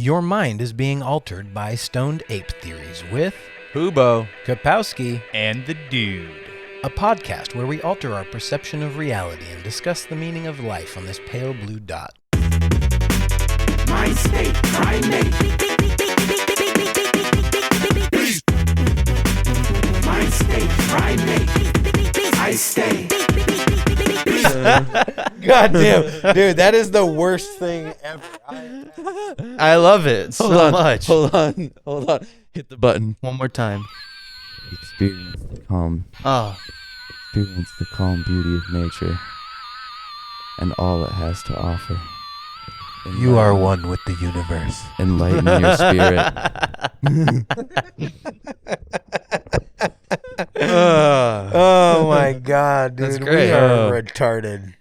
Your mind is being altered by stoned ape theories with Hubo, Kapowski, and the Dude. a podcast where we alter our perception of reality and discuss the meaning of life on this pale blue dot. My state, primate. My state, primate. I stay. God damn, dude, that is the worst thing ever. I love it so much. Hold on. Hit the button. One more time. Experience the calm beauty of nature and all it has to offer. You are one with the universe. Enlighten your spirit. Oh my God, dude. That's great. We are retarded.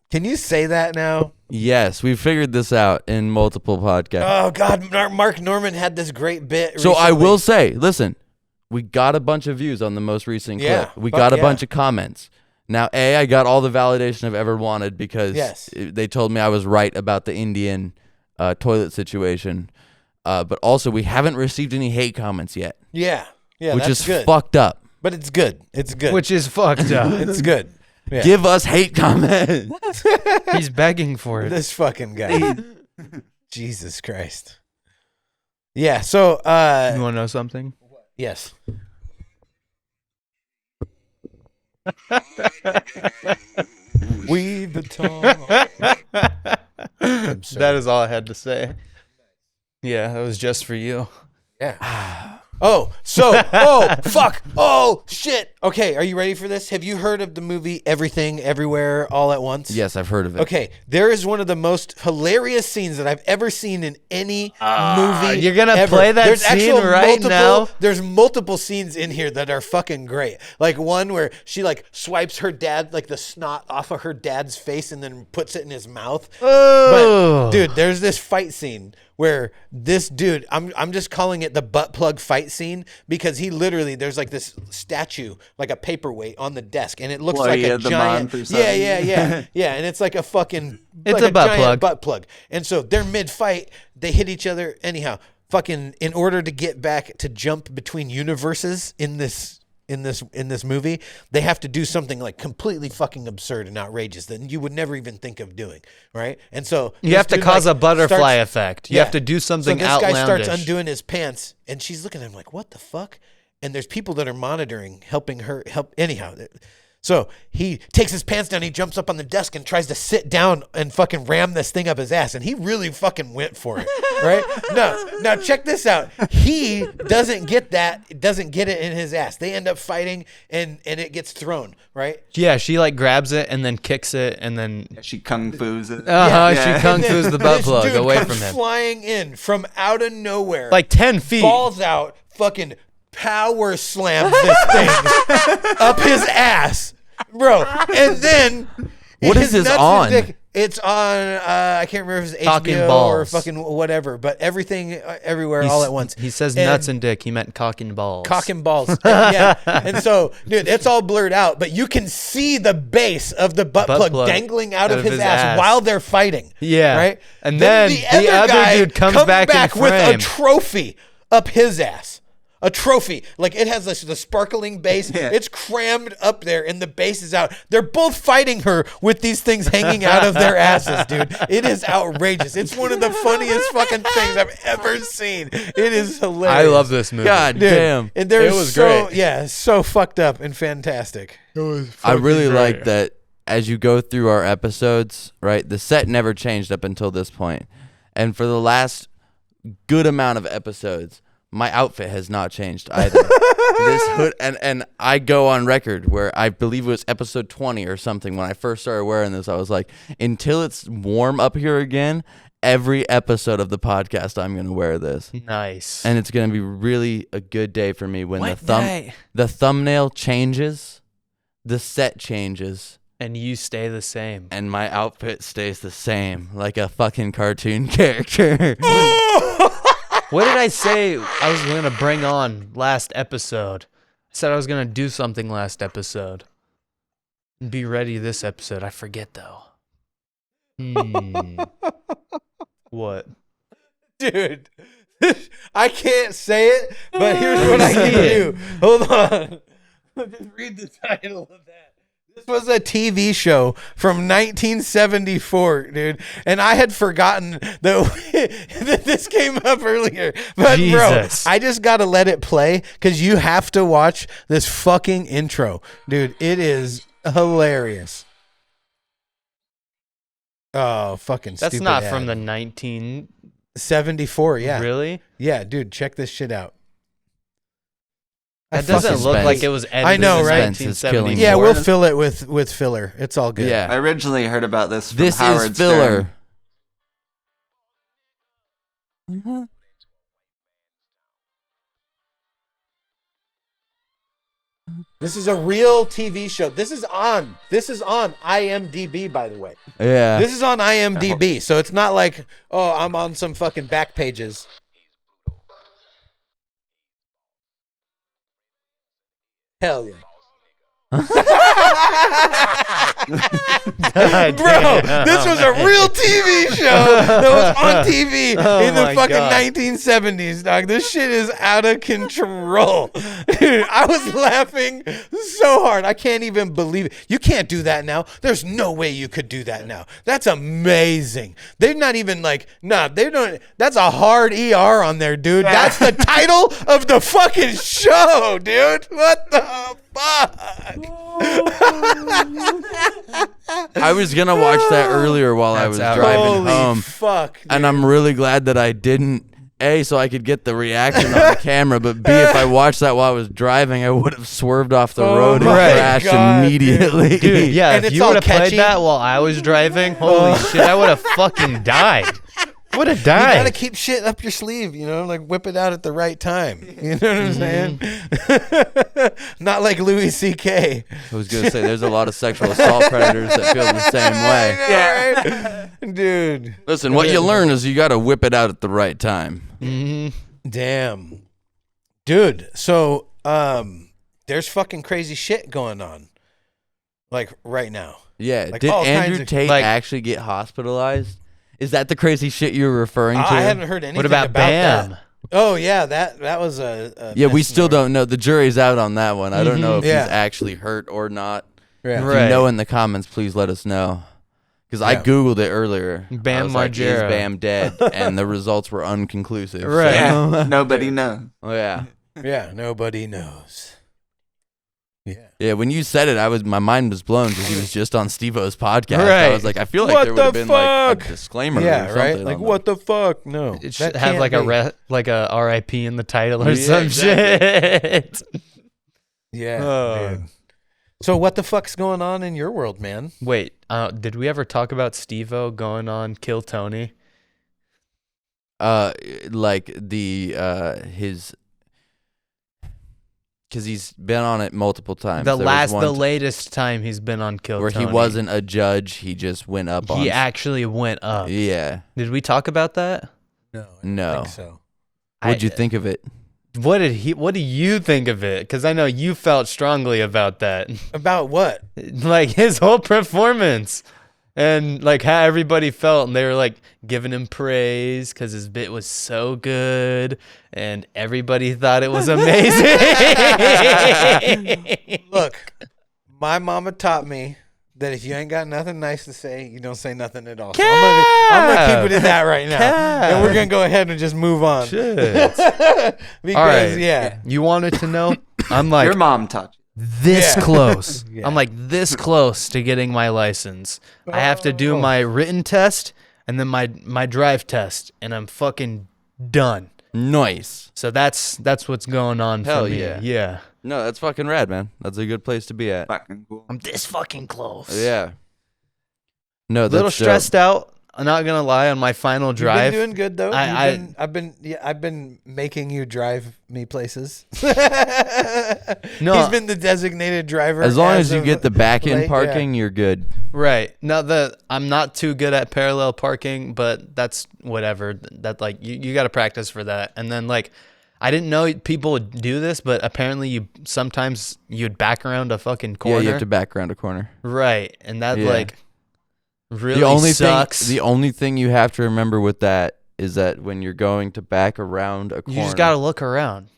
Can you say that now? Yes, we figured this out in multiple podcasts. Oh God, Mark Norman had this great bit. So I recently. will say, listen, we got a bunch of views on the most recent Yeah, clip. We fuck got a yeah. bunch of comments. Now, I got all the validation I've ever wanted because Yes. they told me I was right about the Indian toilet situation. But also, we haven't received any hate comments yet, Yeah, which that's is good. fucked up. But it's good. It's good. Which is fucked up. it's good. Yeah. Give us hate comments. He's begging for it. This fucking guy. Jesus Christ. Yeah. So, You want to know something? yes. We've the tongue. That is all I had to say. Yeah, that was just for you. Yeah. Oh, fuck. Oh, shit. Okay, are you ready for this? Have you heard of the movie Everything, Everywhere, All at Once? Yes, I've heard of it. Okay, there is one of the most hilarious scenes that I've ever seen in any movie. you're gonna ever. play that There's scene actual right now? There's multiple scenes in here that are fucking great. Like one where she like swipes her dad, like the snot off of her dad's face and then puts it in his mouth. Oh. But dude, there's this fight scene where this dude, I'm just calling it the butt plug fight scene because he literally, there's like this statue, like a paperweight on the desk, and it looks What, like he a had the giant. month or Yeah, and it's like a fucking. It's like a butt giant plug. butt plug, and so they're mid fight, they hit each other. Anyhow, fucking, in order to get back to jump between universes in this movie, they have to do something like completely fucking absurd and outrageous that you would never even think of doing, right? And so You this have to dude, cause like, a butterfly starts- effect. You Yeah. have to do something so this outlandish. guy starts undoing his pants, and she's looking at him like, "What the fuck?" And there's people that are monitoring, helping her help. Anyhow, so he takes his pants down, he jumps up on the desk and tries to sit down and fucking ram this thing up his ass, and he really fucking went for it, right? Now check this out. He doesn't get it in his ass. They end up fighting, and it gets thrown, right? Yeah, she like grabs it and then kicks it and then She kung fu's it. she kung And then fu's the butt this plug dude away comes from him. flying in from out of nowhere, Like 10 feet. balls out, fucking power slams this thing up his ass, bro. And then What his is this nuts on? and dick- It's on. I can't remember if it's Cock and HBO or balls. fucking whatever. But everything, everywhere, all at once. He says And- nuts and dick. He meant cock and balls. Cock and balls. Yeah. And so, dude, it's all blurred out, but you can see the base of the butt plug dangling out of his ass while they're fighting. Yeah. Right? And then the other guy dude comes back in with a frame. trophy up his ass. A trophy. Like it has the sparkling base. Yeah. It's crammed up there and the base is out. They're both fighting her with these things hanging out of their asses, dude. It is outrageous. It's one of the funniest fucking things I've ever seen. It is hilarious. I love this movie. God Dude, damn. and there It was so, great. Yeah, so fucked up and fantastic. I really like that as you go through our episodes, right? The set never changed up until this point. And for the last good amount of episodes, my outfit has not changed either. This hood, and I go on record where I believe it was episode 20 or something. When I first started wearing this, I was like, until it's warm up here again, every episode of the podcast, I'm going to wear this. Nice. And it's going to be really a good day for me when What the day? the thumbnail changes, the set changes, And you stay the same. and my outfit stays the same, like a fucking cartoon character. What did I say I was going to bring on last episode? I said I was going to do something last episode. Be ready this episode. I forget, though. What? Dude, I can't say it, but here's what I can do. Hold on. Just read the title of that. This was a TV show from 1974, dude. And I had forgotten that this came up earlier. But, Jesus. bro, I just got to let it play because you have to watch this fucking intro. Dude, it is hilarious. Oh, fucking That's stupid not ad. from the 19. 74, yeah. Really? Yeah, dude, check this shit out. That doesn't fucking look suspense. like it was edited I know, in right? Suspense is killing 1974. me. Yeah, we'll fill it with filler. It's all good. Yeah. I originally heard about this from This Howard is filler. Stern. This is a real TV show. This is on IMDb, by the way. Yeah. This is on IMDb, so it's not like, oh, I'm on some fucking back pages. Hell yeah. Bro, this was a real TV show that was on TV in the my fucking God. 1970s, dog. This shit is out of control. Dude, I was laughing so hard. I can't even believe it. You can't do that now. There's no way you could do that now. That's amazing. They're not even like, nah, they don't. That's a hard ER on there, dude. That's the title of the fucking show, dude. What the fuck? I was gonna watch that earlier while I was driving Holy home, fuck, dude. and I'm really glad that I didn't. A, so I could get the reaction on the camera, but B, if I watched that while I was driving, I would have swerved off the road and my crashed God, immediately. Dude, yeah, And if it's you all would have catchy. played that while I was driving, holy shit, I would have fucking died. Would have You gotta died. keep shit up your sleeve, you know, like whip it out at the right time. You know what I'm saying? Not like Louis C.K. I was gonna say there's a lot of sexual assault predators that feel the same way. Yeah, right? Dude. Listen, what you learn is you gotta whip it out at the right time. Damn. Dude, so there's fucking crazy shit going on. Like right now. Yeah. Like, Did all kinds Andrew of- Tate like- actually get hospitalized? Is that the crazy shit you were referring to? I hadn't heard anything What about Bam? that. Oh yeah, that was a Yeah, we still misnomer. don't know. The jury's out on that one. I don't know if Yeah. he's actually hurt or not. Yeah. If Right. you know in the comments, please let us know. Because I Yeah. Googled it earlier. Bam I was like, is Margera. Bam dead? And the results were unconclusive. Right. Yeah, nobody knows. Oh, yeah. Yeah, nobody knows. Yeah. Yeah, when you said it, my mind was blown because he was just on Steve-O's podcast. I Right. was like, I feel like What there would have the been like fuck? a disclaimer or Yeah, something. right? Like on what the fuck? No. It that should have can't like be. a RIP in the title or Yeah, some exactly. shit. Yeah. Oh. dude. So what the fuck's going on in your world, man? Wait, did we ever talk about Steve-O going on Kill Tony? Like his... Because he's been on it multiple times. The There was one latest time he's been on Kill where Tony. he wasn't a judge, he just went up on... He actually went up. Yeah. Did we talk about that? No. No. So. What'd you think of it? What do you think of it? Because I know you felt strongly about that. About what? Like his whole performance and like how everybody felt, and they were like giving him praise because his bit was so good and everybody thought it was amazing. Look, my mama taught me that if you ain't got nothing nice to say, you don't say nothing at all. So I'm gonna keep it in that right now, and we're gonna go ahead and just move on. Shit. Because All right. yeah, You wanted to know? I'm like Your mom taught you. this Yeah. close. Yeah. I'm like this close to getting my license. I have to do Oh. my written test and then my drive test, and I'm fucking done. Nice. So that's what's going on Hell for me. yeah. Yeah. No, that's fucking rad, man. That's a good place to be at. Fucking cool. I'm this fucking close. Yeah. No, A little that's dope. stressed out. I'm not gonna lie. On my final drive, you've been doing good though. I- I've been making you drive me places. No. He's been the designated driver. As long as you of get the back end late, parking, you're good. right? Now I'm not too good at parallel parking, but that's whatever. That like you got to practice for that. And then like I didn't know people would do this, but apparently sometimes you'd back around a fucking corner. Yeah, you have to back around a corner. Right, and that Yeah. like really the only sucks. thing you have to remember with that is that when you're going to back around a corner, You just gotta look around.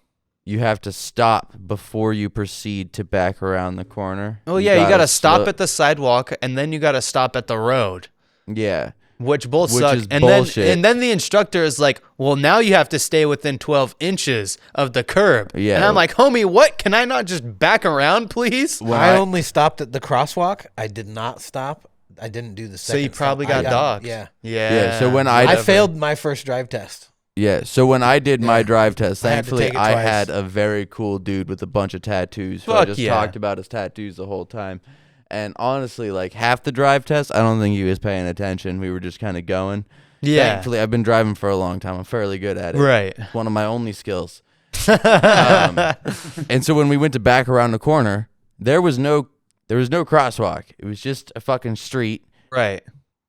you have to stop before you proceed to back around the corner. Oh yeah, you gotta stop slow- at the sidewalk and then you gotta stop at the road, Yeah. which both Which suck. is And bullshit. then the instructor is like, "Well, now you have to stay within 12 inches of the curb." Yeah. And I'm like, "Homie, what? Can I not just back around, please?" When I only stopped at the crosswalk. I did not stop. I didn't do the So second you probably stop. got I docked. Yeah. Yeah. so when I Whatever. failed my first drive test. Yeah, so when I did my drive test, I had to thankfully take it I twice. had a very cool dude with a bunch of tattoos. Who I Fuck just yeah. talked about his tattoos the whole time. And honestly, like half the drive test, I don't think he was paying attention. We were just kind of going. Yeah. Thankfully, I've been driving for a long time. I'm fairly good at it. Right. It's one of my only skills. And so when we went to back around the corner, there was no crosswalk. It was just a fucking street, Right.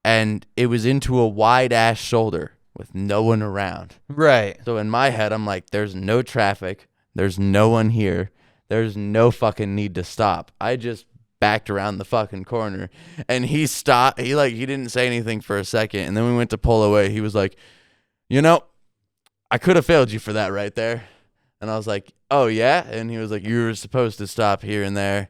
and it was into a wide ass shoulder with no one around. Right. So in my head, I'm like, there's no traffic. There's no one here. There's no fucking need to stop. I just backed around the fucking corner, and he stopped. He didn't say anything for a second, and then we went to pull away. He was like, I could have failed you for that right there. And I was like, oh yeah? And he was like, you were supposed to stop here and there,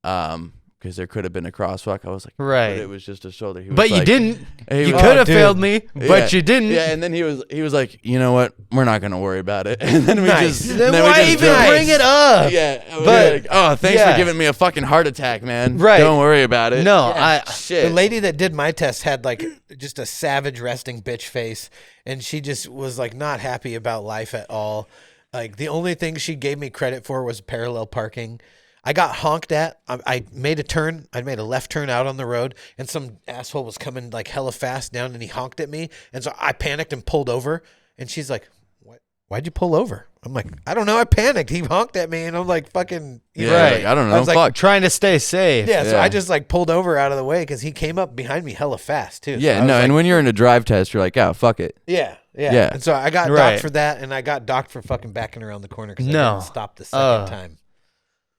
because there could have been a crosswalk. I was like, Right. But it was just a shoulder. He was But you like- didn't. He You was- could have dude. failed me, but Yeah. you didn't. Yeah, and then he was like, you know what? We're not gonna worry about it. And then we Nice. just Then we why just even drove. bring it up? Yeah, But- but like, oh, thanks yeah. for giving me a fucking heart attack, man. Right. Don't worry about it. No, The Shit. lady that did my test had like just a savage resting bitch face, and she just was like not happy about life at all. Like the only thing she gave me credit for was parallel parking. I got honked at. I made a turn. I made a left turn out on the road, and some asshole was coming like hella fast down, and he honked at me, and so I panicked and pulled over. And she's like, "What? Why'd you pull over?" I'm like, "I don't know. I panicked. He honked at me," and I'm like, "Fucking Yeah, Right. like, I don't know. I was like, Fuck. Trying to stay safe. yeah." So Yeah. I just like pulled over out of the way because he came up behind me hella fast too. So Yeah, I was no, like, and when you're in a drive test, you're like, oh, fuck it. Yeah. Yeah. And so I got Right. docked for that, and I got docked for fucking backing around the corner because I No. didn't stop the second time.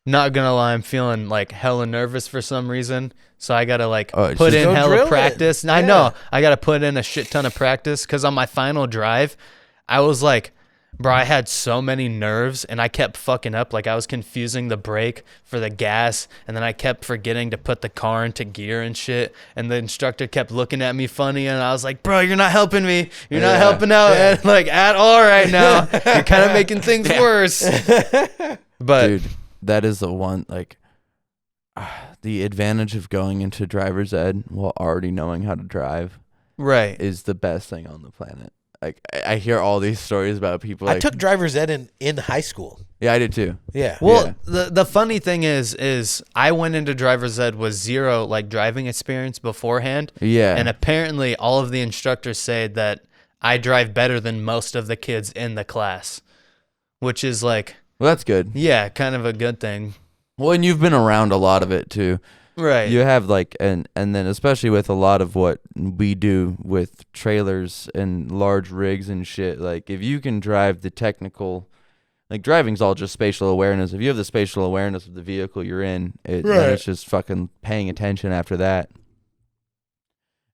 Not gonna lie, I'm feeling like hella nervous for some reason. So I gotta like Oh, it's put just- in Go drill hella it. practice. And I Yeah. know I gotta put in a shit ton of practice because on my final drive, I was like, bro, I had so many nerves and I kept fucking up. Like I was confusing the brake for the gas, and then I kept forgetting to put the car into gear and shit. And the instructor kept looking at me funny, and I was like, bro, you're not helping me. You're not Yeah. helping out at all right now. You're kind of making things worse. But Dude, that is the one, like, the advantage of going into driver's ed while already knowing how to drive right. is the best thing on the planet. Like, I hear all these stories about people like, I took driver's ed in high school. yeah, I did too. Yeah. Well, the funny thing is I went into driver's ed with zero like driving experience beforehand, Yeah. and apparently all of the instructors say that I drive better than most of the kids in the class, which is like, Well, that's good. yeah, kind of a good thing, Well, and you've been around a lot of it too. right? You have like, and then especially with a lot of what we do with trailers and large rigs and shit, like if you can drive the technical, like driving's all just spatial awareness. If you have the spatial awareness of the vehicle you're in, then it's just fucking paying attention after that.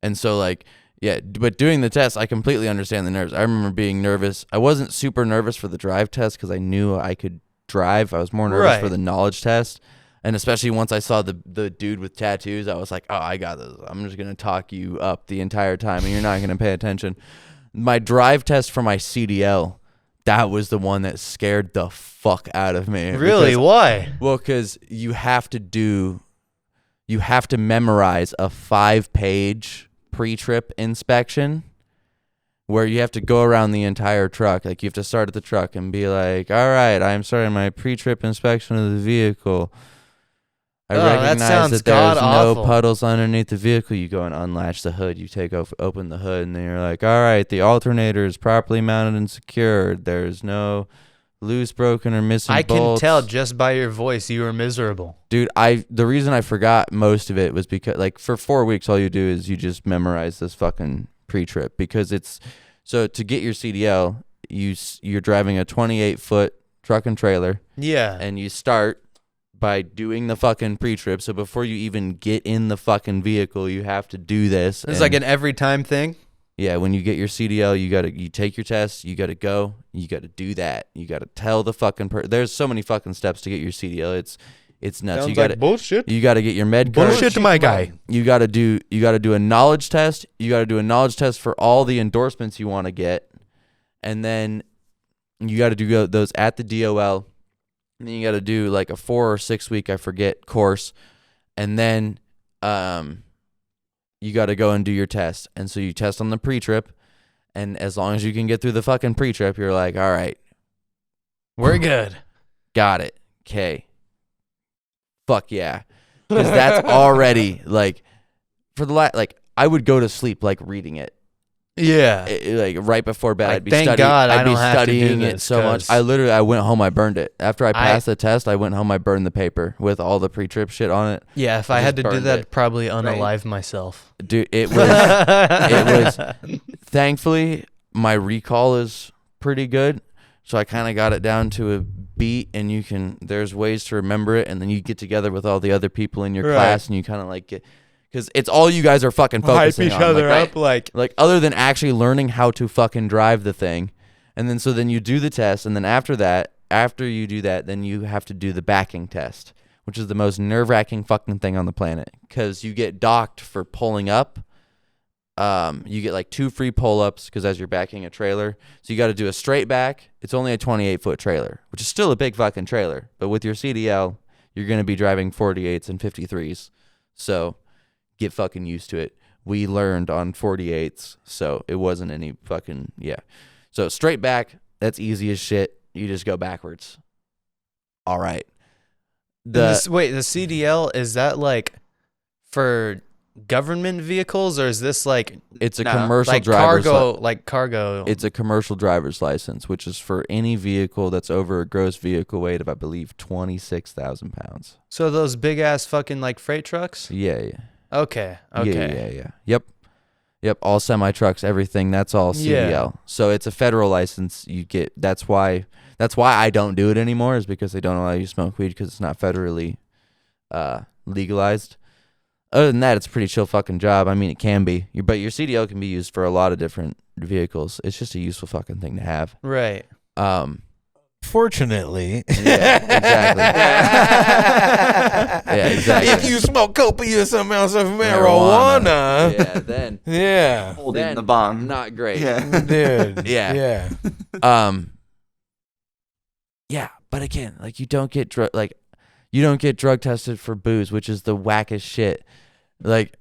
And so like, yeah, but doing the test, I completely understand the nerves. I remember being nervous. I wasn't super nervous for the drive test because I knew I could drive. I was more nervous for Right. the knowledge test. And especially once I saw the dude with tattoos, I was like, oh, I got this. I'm just going to talk you up the entire time, and you're not going to pay attention. My drive test for my CDL, that was the one that scared the fuck out of me. Really? Because- Why? well, because you have to memorize a 5-page pre-trip inspection where you have to go around the entire truck. Like you have to start at the truck and be like, all right, I'm starting my pre-trip inspection of the vehicle. I Oh, that recognize sounds that there's no god-awful. puddles underneath the vehicle. You go and unlatch the hood. You take open the hood, and then you're like, all right, the alternator is properly mounted and secured. There's no loose, broken, or missing I can bolts. tell just by your voice you were miserable. Dude, the reason I forgot most of it was because, like, for 4 weeks, all you do is you just memorize this fucking pre-trip, because it's, so to get your CDL, you're driving a 28-foot truck and trailer, Yeah. and you start by doing the fucking pre-trip. So before you even get in the fucking vehicle, you have to do this. It's and- like an every time thing. Yeah, when you get your CDL, you take your test, you gotta go, you gotta do that. You gotta tell the fucking there's so many fucking steps to get your CDL. It's nuts. Sounds You gotta like bullshit. you gotta get your med card. Bullshit, my guy. You gotta do a knowledge test. You gotta do a knowledge test for all the endorsements you want to get, and then you gotta do those at the DOL. And then you gotta do like a 4 or 6 week, I forget, course, and then you got to go and do your test. And so you test on the pre-trip, and as long as you can get through the fucking pre-trip, you're like, all right, We're good. got it. Okay. Fuck yeah. Because that's already, like, for the like, I would go to sleep, like, reading it. Yeah. Like, right before bed, Like, I'd be thank studying, God I I'd be don't have to do studying it this, so much. 'cause I went home, I burned it. After I passed the test, I went home, I burned the paper with all the pre-trip shit on it. Yeah, if I I had to just do burned that, it. I'd probably unalive myself. Dude, it was thankfully my recall is pretty good, so I kind of got it down to a beat, and there's ways to remember it, and then you get together with all the other people in your class, and you kind of like get, because it's all you guys are fucking focusing on, like other than actually learning how to fucking drive the thing. And then so then you do the test, and then after you do that, then you have to do the backing test, which is the most nerve-wracking fucking thing on the planet, because you get docked for pulling up. You get like 2 free pull-ups because as you're backing a trailer. So you got to do a straight back. It's only a 28-foot trailer, which is still a big fucking trailer. But with your CDL, you're going to be driving 48s and 53s. So get fucking used to it. We learned on 48s, so it wasn't any fucking, yeah. So straight back, that's easy as shit. You just go backwards. All right. The CDL, is that like for government vehicles, or is this like It's a No. commercial like driver's cargo? It's a commercial driver's license, which is for any vehicle that's over a gross vehicle weight of, I believe, 26,000 pounds. So those big ass fucking like freight trucks? Yeah. Okay. Yeah. Yep. All semi trucks, everything. That's all CDL. Yeah. So it's a federal license. You get. That's why I don't do it anymore. Is because they don't allow you to smoke weed because it's not federally legalized. Other than that, it's a pretty chill fucking job. I mean, it can be. But your CDL can be used for a lot of different vehicles. It's just a useful fucking thing to have. Right. Fortunately. Yeah, exactly. Yeah, exactly. If you smoke copious amounts of marijuana. Yeah, then. Yeah. Holding Then the bomb. not great. Yeah. Dude. Yeah. Yeah. Yeah, but again, like you don't get drug tested for booze, which is the wackest shit. Like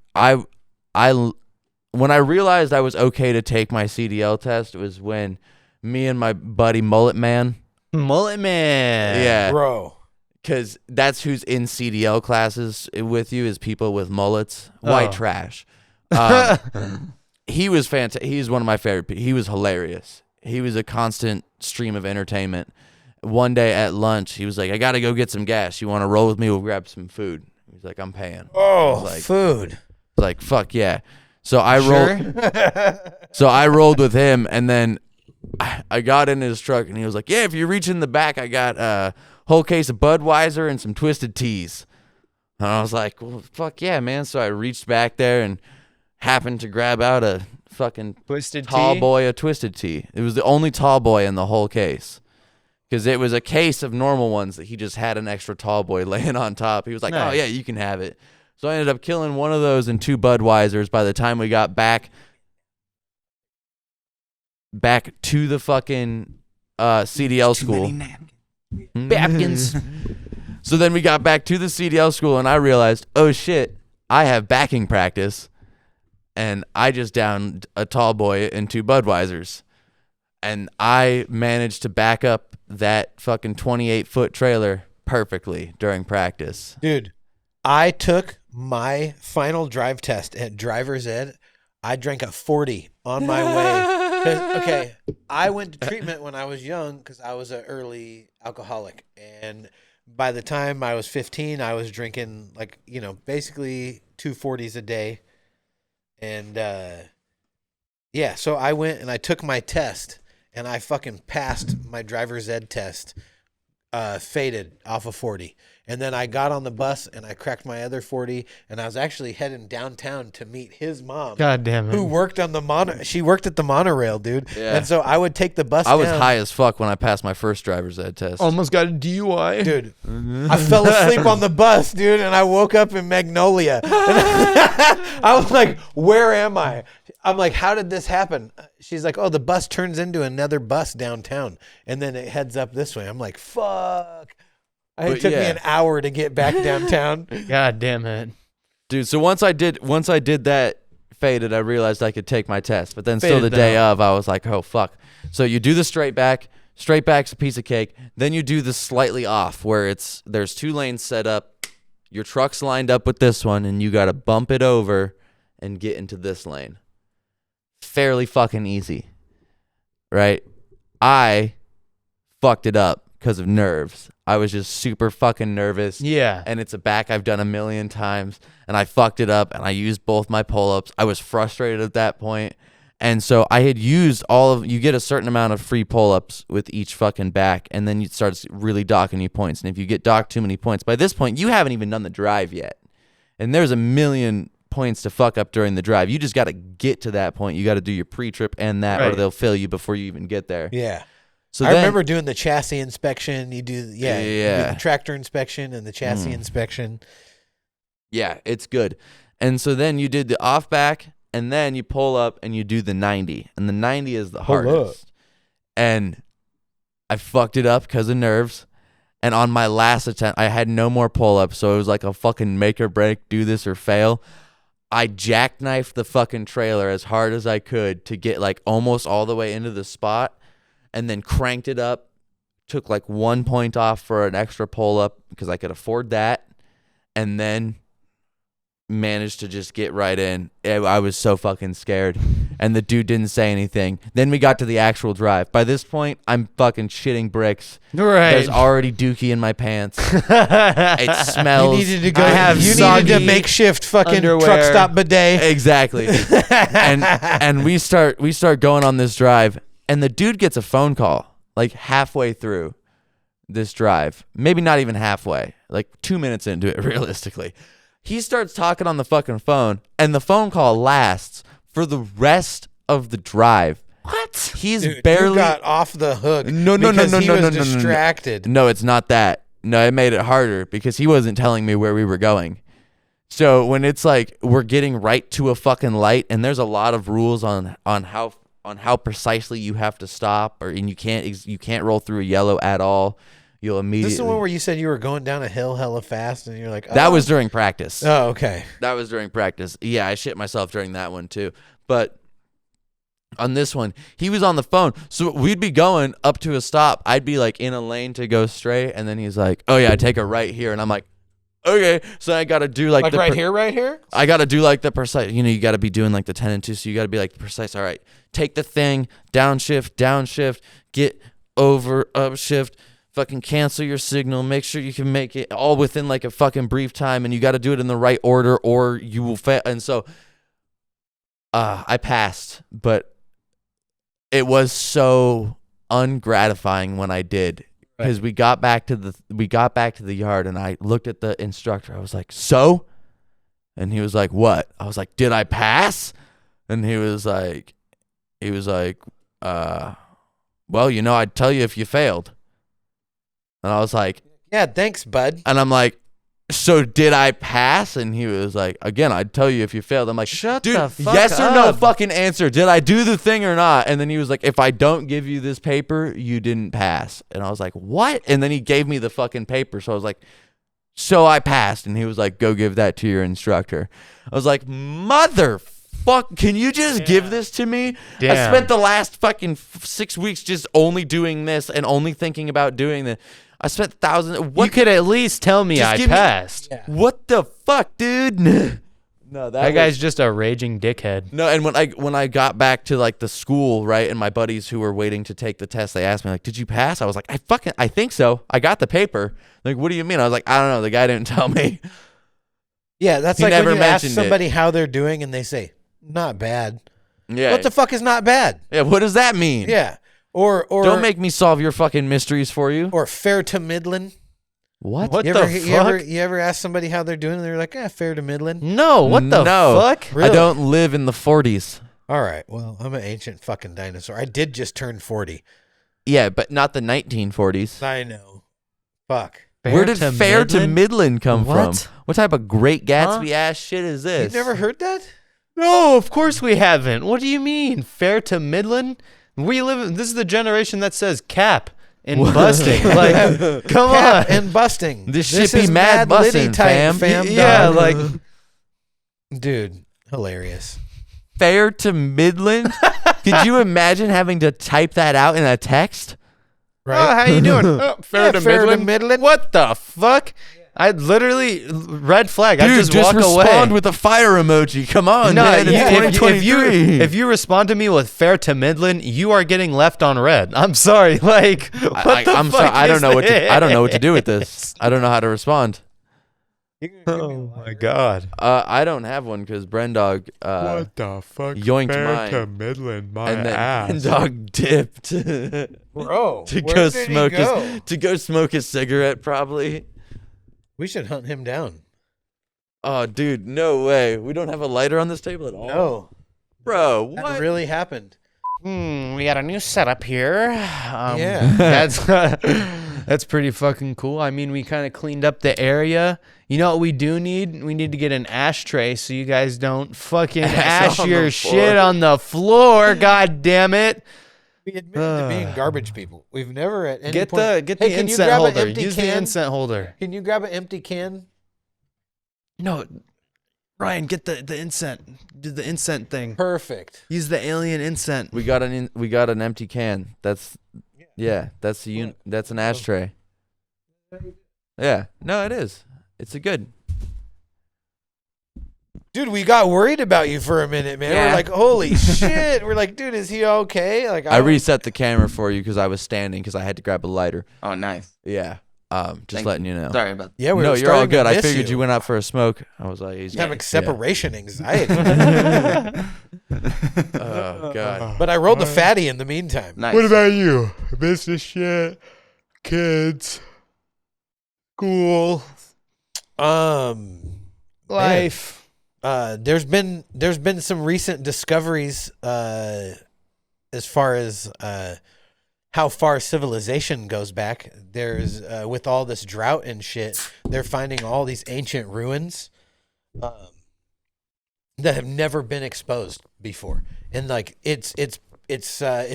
when I realized I was okay to take my CDL test was when me and my buddy Mullet Man. Yeah. Bro. Because that's who's in CDL classes with you is people with mullets. White trash. He was fantastic. He's one of my favorite people. He was hilarious. He was a constant stream of entertainment. One day at lunch, he was like, I got to go get some gas. You want to roll with me? We'll grab some food. He's like, I'm paying. Oh, like, food. Like, fuck yeah. So I rolled with him, and then I got in his truck, and he was like, yeah, if you reach in the back, I got a whole case of Budweiser and some Twisted Teas. And I was like, well, fuck yeah, man. So I reached back there and happened to grab out a fucking Twisted tall tea? boy of Twisted Tea. It was the only tall boy in the whole case. Because it was a case of normal ones that he just had an extra tall boy laying on top. He was like, oh, Nice. yeah, you can have it. So I ended up killing one of those and 2 Budweisers by the time we got back to the fucking CDL school. Bapkins. So then we got back to the CDL school, and I realized, oh, shit, I have backing practice. And I just downed a tall boy and 2 Budweisers. And I managed to back up that fucking 28-foot trailer perfectly during practice. Dude, I took my final drive test at driver's ed. I drank a 40 on my way. Okay, I went to treatment when I was young because I was an early alcoholic. And by the time I was 15, I was drinking like, basically 2 40s a day. And yeah, so I went and I took my test and I fucking passed my driver's ed test faded off of 40. And then I got on the bus and I cracked my other 40, and I was actually heading downtown to meet his mom. God damn it. Who worked on the she worked at the monorail, dude. Yeah. And so I would take the bus I was down. high as fuck when I passed my first driver's ed test. Almost got a DUI. Dude, I fell asleep on the bus, dude, and I woke up in Magnolia. I was like, where am I? I'm like, how did this happen? She's like, oh, the bus turns into another bus downtown, and then it heads up this way. I'm like, fuck. It took me an hour to get back downtown. God damn it. Dude, so once I did that faded, I realized I could take my test. But then still the Faded day down. of, I was like, oh, fuck. So you do the straight back. Straight back's a piece of cake. Then you do the slightly off, where there's 2 lanes set up. Your truck's lined up with this one, and you got to bump it over and get into this lane. Fairly fucking easy, right? I fucked it up because of nerves. I was just super fucking nervous. Yeah. And it's a back I've done a million times, and I fucked it up, and I used both my pull-ups. I was frustrated at that point. And so I had used you get a certain amount of free pull-ups with each fucking back, and then you start really docking you points. And if you get docked too many points, by this point, you haven't even done the drive yet. And there's a million points to fuck up during the drive. You just got to get to that point. You got to do your pre-trip and that, or Right. they'll fail you before you even get there. Yeah. So I then, remember doing the chassis inspection. You do, you do Yeah. the tractor inspection and the chassis inspection. Yeah, it's good. And so then you did the off back, and then you pull up and you do the 90. And the 90 is the hardest. And I fucked it up because of nerves. And on my last attempt, I had no more pull-ups, so it was like a fucking make or break, do this or fail. I jackknifed the fucking trailer as hard as I could to get like almost all the way into the spot, and then cranked it up, took like 1 point off for an extra pull-up because I could afford that, and then managed to just get right in. I was so fucking scared, and the dude didn't say anything. Then we got to the actual drive. By this point, I'm fucking shitting bricks. Right. There's already dookie in my pants. It smells. You needed to go. I have You needed soggy to makeshift fucking underwear. truck stop bidet. Exactly. and we start going on this drive, and the dude gets a phone call like halfway through this drive. Maybe not even halfway, like 2 minutes into it, realistically. He starts talking on the fucking phone, and the phone call lasts for the rest of the drive. What? He's Dude, barely you got off the hook. No, because he was no. distracted. No, it's not that. No, it made it harder because he wasn't telling me where we were going. So when it's like we're getting right to a fucking light, and there's a lot of rules on how precisely you have to stop, and you can't roll through a yellow at all. You'll immediately. This is the one where you said you were going down a hill hella fast, and you're like, That was during practice. Oh, okay. That was during practice. Yeah, I shit myself during that one too. But on this one, he was on the phone. So we'd be going up to a stop. I'd be like in a lane to go straight, and then he's like, "Oh yeah, take a right here." And I'm like, "Okay." So I got to do like the right here? I got to do like the precise, you got to be doing like the 10 and 2. So you got to be like precise. All right, take the thing, downshift, get over, upshift, fucking cancel your signal, make sure you can make it all within like a fucking brief time, and you got to do it in the right order or you will fail. And so I passed, but it was so ungratifying when I did. Because we got back to the yard, and I looked at the instructor. I was like, "So?" And he was like, "What?" I was like, "Did I pass?" And he was like, well, I'd tell you if you failed. And I was like, Yeah, thanks, bud. and I'm like, "So did I pass?" And he was like, "Again, I'd tell you if you failed." I'm like, Shut dude, the fuck yes or no up. fucking answer. Did I do the thing or not? And then he was like, "If I don't give you this paper, you didn't pass." And I was like, "What?" And then he gave me the fucking paper. So I was like, "So I passed." And he was like, "Go give that to your instructor." I was like, "Motherfuck, can you just give this to me?" I Damn. spent the last fucking 6 weeks just only doing this and only thinking about doing this. I spent thousands. You could at least tell me Just I give me- passed. What the fuck, dude? No, That guy's just a raging dickhead. No, and when I got back to like the school, right, and my buddies who were waiting to take the test, they asked me like, "Did you pass?" I was like, I think so. I got the paper." Like, "What do you mean?" I was like, "I don't know. The guy didn't tell me." Yeah, that's He like never when you ask mentioned somebody how they're doing, and they say, "Not bad." Yeah. What the fuck is not bad? Yeah. What does that mean? Yeah. Or Don't make me solve your fucking mysteries for you. or fair to middling. What? What You the ever, fuck? you ever ask somebody how they're doing and they're like, fair to middling? No, what the No. fuck? Really? I don't live in the 40s. All right. Well, I'm an ancient fucking dinosaur. I did just turn 40. Yeah, but not the 1940s. I know. Fuck. Where did fair to Midland come What? from? What type of Great Gatsby ass shit is this? You've never heard that? No, of course we haven't. What do you mean? Fair to Midland? We live. This is the generation that says cap and busting. Like, come Cap on. and busting. This shit be is mad Liddy bussin', type, fam. Yeah, dog. like Dude, hilarious. Fair to Midland? Could you imagine having to type that out in a text? Right? oh, how you doing? Oh, fair, Yeah, to, fair to Midland? Midland. What the fuck? I'd literally red flag. I'd Dude, just walk respond away. with a fire emoji. Come on, No, man. It's if you respond to me with fair to Midland, you are getting left on red. I'm sorry. Like, what the I'm fuck sorry. I don't is know what to. I don't know what to do with this? this. I don't know how to respond. Oh my god. I don't have one because Brendog the fuck? yoinked Fair mine. to Midland, my and then ass. Brendog dipped Bro, to where go did smoke he go? his cigarette probably. We should hunt him down. Oh, dude, no way. We don't have a lighter on this table at all. No, Bro, that what? really happened. We got a new setup here. Yeah. That's pretty fucking cool. I mean, we kind of cleaned up the area. You know what we do need? We need to get an ashtray so you guys don't fucking ash on your the shit floor. on the floor. God damn it. We admitted to being garbage people. We've never at any Get point. the Hey, can you incense grab an holder. empty Use the can? incense holder. Can you grab an empty can? No, Ryan, get the incense. Do the incense thing. Perfect. Use the alien incense. We got an empty can. That's that's that's an ashtray. Yeah. No, it is. It's a good. Dude, we got worried about you for a minute, man. Yeah. We're like, holy shit. We're like, dude, is he okay? Like, I reset the camera for you because I was standing because I had to grab a lighter. Oh, nice. Yeah. Just Thank letting you know. Sorry about that. Yeah, we No, were you're all starting to good. I miss figured you went out for a smoke. I was like, he's having yeah. separation anxiety. Oh god. But I rolled the fatty in the meantime. Nice. What about you? Business shit, kids, school. Life. There's been some recent discoveries as far as how far civilization goes back. There's with all this drought and shit, they're finding all these ancient ruins that have never been exposed before, and like it's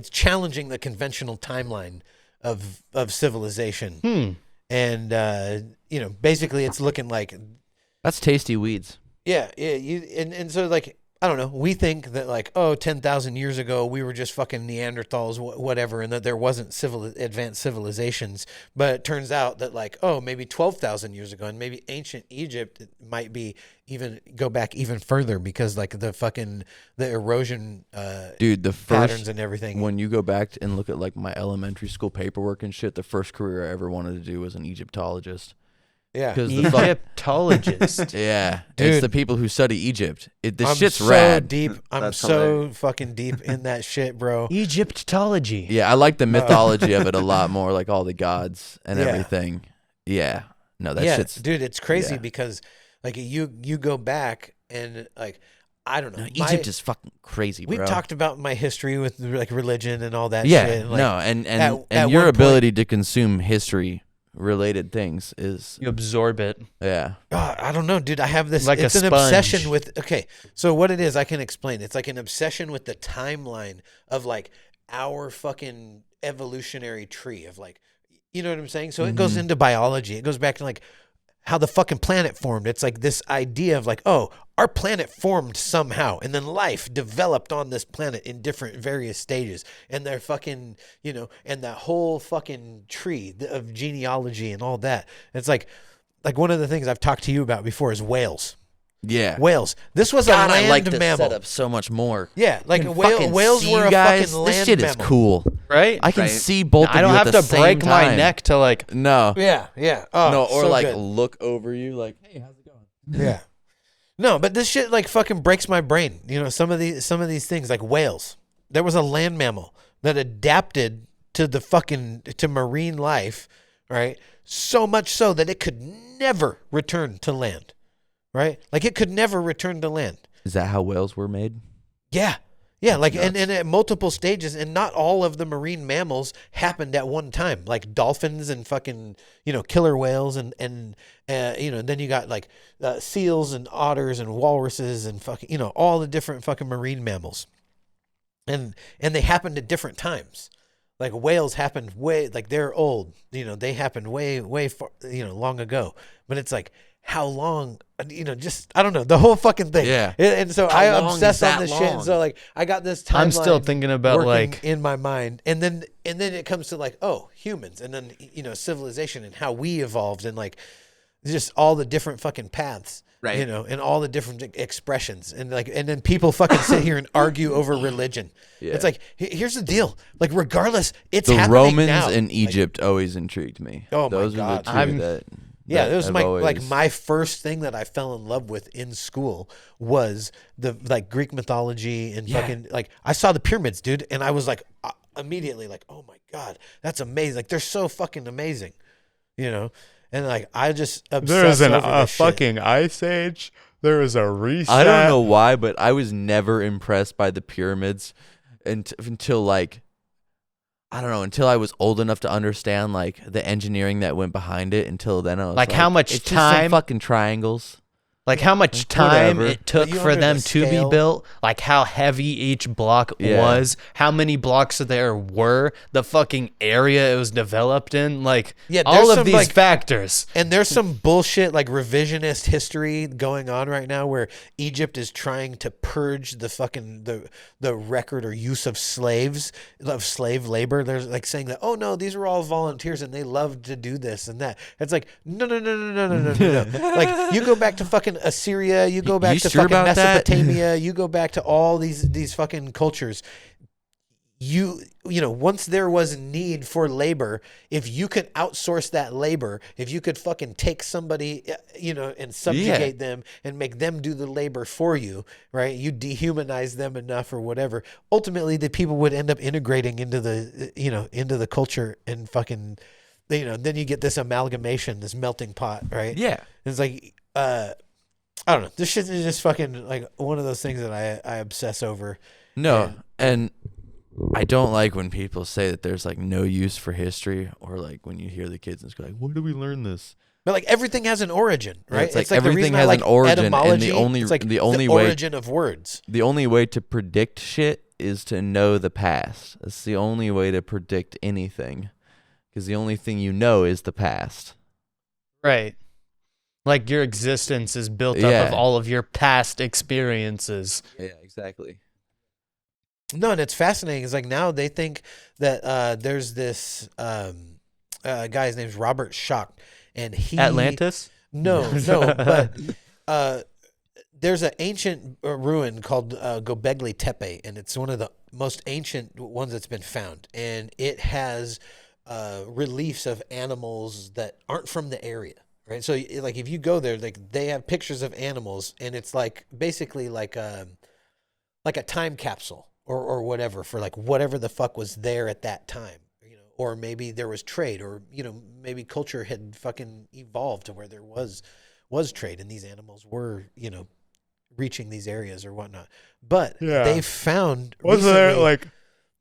challenging the conventional timeline of civilization. And basically it's looking like That's tasty weeds. yeah, and so like I don't know. We think that like 10,000 years ago we were just fucking Neanderthals, whatever, and that there wasn't advanced civilizations. But it turns out that like maybe 12,000 years ago, and maybe ancient Egypt might be go back even further because like the erosion Dude, the patterns first and everything. when you go back and look at like my elementary school paperwork and shit, the first career I ever wanted to do was an Egyptologist. Yeah, Because Egyptologist. yeah, Dude. it's the people who study Egypt. This I'm shit's so rad. deep. I'm That's so hilarious. fucking deep in that shit, bro. Egyptology. Yeah, I like the mythology of it a lot more, like all the gods and Yeah. everything. Yeah, no, that shit's dude, it's crazy yeah. because like you go back and like I don't know. Egypt is fucking crazy, bro. We've talked about my history with like religion and all that yeah, shit. And, like, no, and at your one ability to consume history related things is You absorb it. yeah. I don't know, dude. I have this. Like a it's an sponge. obsession with. Okay, so what it is, I can explain. It's like an obsession with the timeline of like our fucking evolutionary tree of like, you know what I'm saying? So it goes into biology. It goes back to like how the fucking planet formed. It's like this idea of like, our planet formed somehow, and then life developed on this planet in different various stages, and they're fucking, and that whole fucking tree of genealogy and all that. It's like one of the things I've talked to you about before is whales. Yeah. Whales. This was God, a land I like this mammal. setup so much more. Yeah, like I can whales fucking were see a you guys. fucking land This shit mammal. is cool. Right? I can Right. see both of I don't you have at the to break same my time. neck to like. No. Yeah. Oh, No, or so like good. look over you like, hey, how's it going? Yeah. No, but this shit like fucking breaks my brain. Some of these things like whales. There was a land mammal that adapted to marine life, right? So much so that it could never return to land, right? Like it could never return to land. Is that how whales were made? Yeah. Yeah, like nuts. and at multiple stages, and not all of the marine mammals happened at one time. Like dolphins and fucking killer whales and then you got like seals and otters and walruses and fucking all the different fucking marine mammals, and they happened at different times. Like whales happened they're old, they happened way far, long ago. But it's like how long, just I don't know the whole fucking thing. Yeah. And so How I long obsess is on that this shit. And long? so like I got this timeline. I'm still thinking about working like in my mind, and then it comes to like humans, and then civilization and how we evolved, and like just all the different fucking paths. Right. And all the different expressions, and then people fucking sit here and argue over religion. Yeah. It's like, here's the deal. Like, regardless, it's The happening Romans now. in Like, Egypt always intrigued me. Oh my Those God. are the two that. yeah, that it was have my always- my first thing that I fell in love with in school was the Greek mythology and fucking I saw the pyramids, dude, and I was like immediately like, oh my God, that's amazing. Like they're so fucking amazing, and like I just obsess There is over a this shit. fucking ice age. There is a reset. I don't know why, but I was never impressed by the pyramids until like I don't know, until I was old enough to understand like the engineering that went behind it. Until then, I was Like, how much it's just some time- fucking triangles. Like how much time Whatever. it took You for under them the to be scale. built, like how heavy each block Yeah. was, how many blocks there were, the fucking area it was developed in, like Yeah, all there's of some, these like- factors. And there's some bullshit like revisionist history going on right now where Egypt is trying to purge the fucking the record or use of slaves, of slave labor. There's like saying that, oh no, these are all volunteers and they love to do this and that. It's like no. Like you go back to fucking Assyria, you go back You to sure fucking about that? Mesopotamia, you go back to all these fucking cultures. Once there was need for labor, if you could outsource that labor, if you could fucking take somebody, and subjugate them and make them do the labor for you, right? You dehumanize them enough or whatever. Ultimately, the people would end up integrating into the culture and fucking, then you get this amalgamation, this melting pot, right? Yeah. It's like, I don't know. This shit is just fucking like one of those things that I obsess over. No, and I don't like when people say that there's like no use for history, or like when you hear the kids and it's like, "Where do we learn this?" But like everything has an origin, Yeah, right? it's like the everything reason I has like an origin, and the etymology. only- It's like the only way- origin of words. The only way to predict shit is to know the past. That's the only way to predict anything, because the only thing you know is the past. Right. Like your existence is built up Yeah. of all of your past experiences. Yeah, exactly. No, and it's fascinating. It's like now they think that there's this guy's name's Robert Schoch, and he Atlantis? No, but there's an ancient ruin called Göbekli Tepe, and it's one of the most ancient ones that's been found, and it has reliefs of animals that aren't from the area. Right, so like if you go there, like they have pictures of animals, and it's like basically like a time capsule or whatever for like whatever the fuck was there at that time, or maybe there was trade, or maybe culture had fucking evolved to where there was trade, and these animals were reaching these areas or whatnot. But Yeah. they found Wasn't there recently-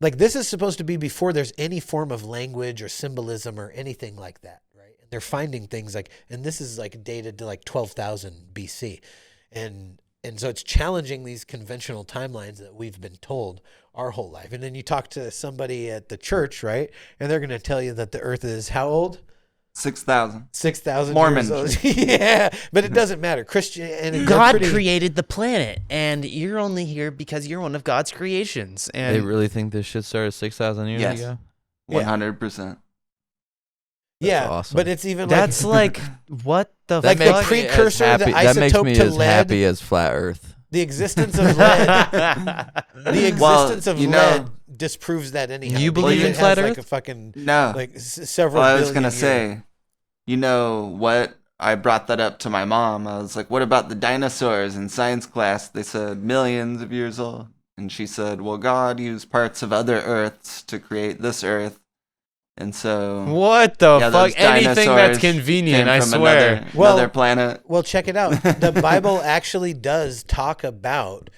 like this is supposed to be before there's any form of language or symbolism or anything like that, right? And they're finding things like, and this is like dated to like 12,000 BC. And so it's challenging these conventional timelines that we've been told our whole life. And then you talk to somebody at the church, right? And they're going to tell you that the earth is how old? 6,000. 6,000 Mormon. years old. Yeah, but it doesn't matter. Christian and God created the planet, and you're only here because you're one of God's creations. And They really think this shit started 6,000 years Yes. ago? 100%. Yeah, awesome. but it's even that's like like what the Like the fuck? precursor, the that makes isotope me to as lead. happy as flat Earth. the existence of lead. The existence of you lead know- disproves that anyhow. You because believe it in has flat like Earth? a fucking No. like several. Well, I was billion going to years. say, you know what? I brought that up to my mom. I was like, what about the dinosaurs in science class? They said millions of years old. And she said, well, God used parts of other Earths to create this Earth. And so What the yeah, fuck? those Anything that's dinosaurs convenient, came I from swear. another planet. Well, check it out. The Bible actually does talk about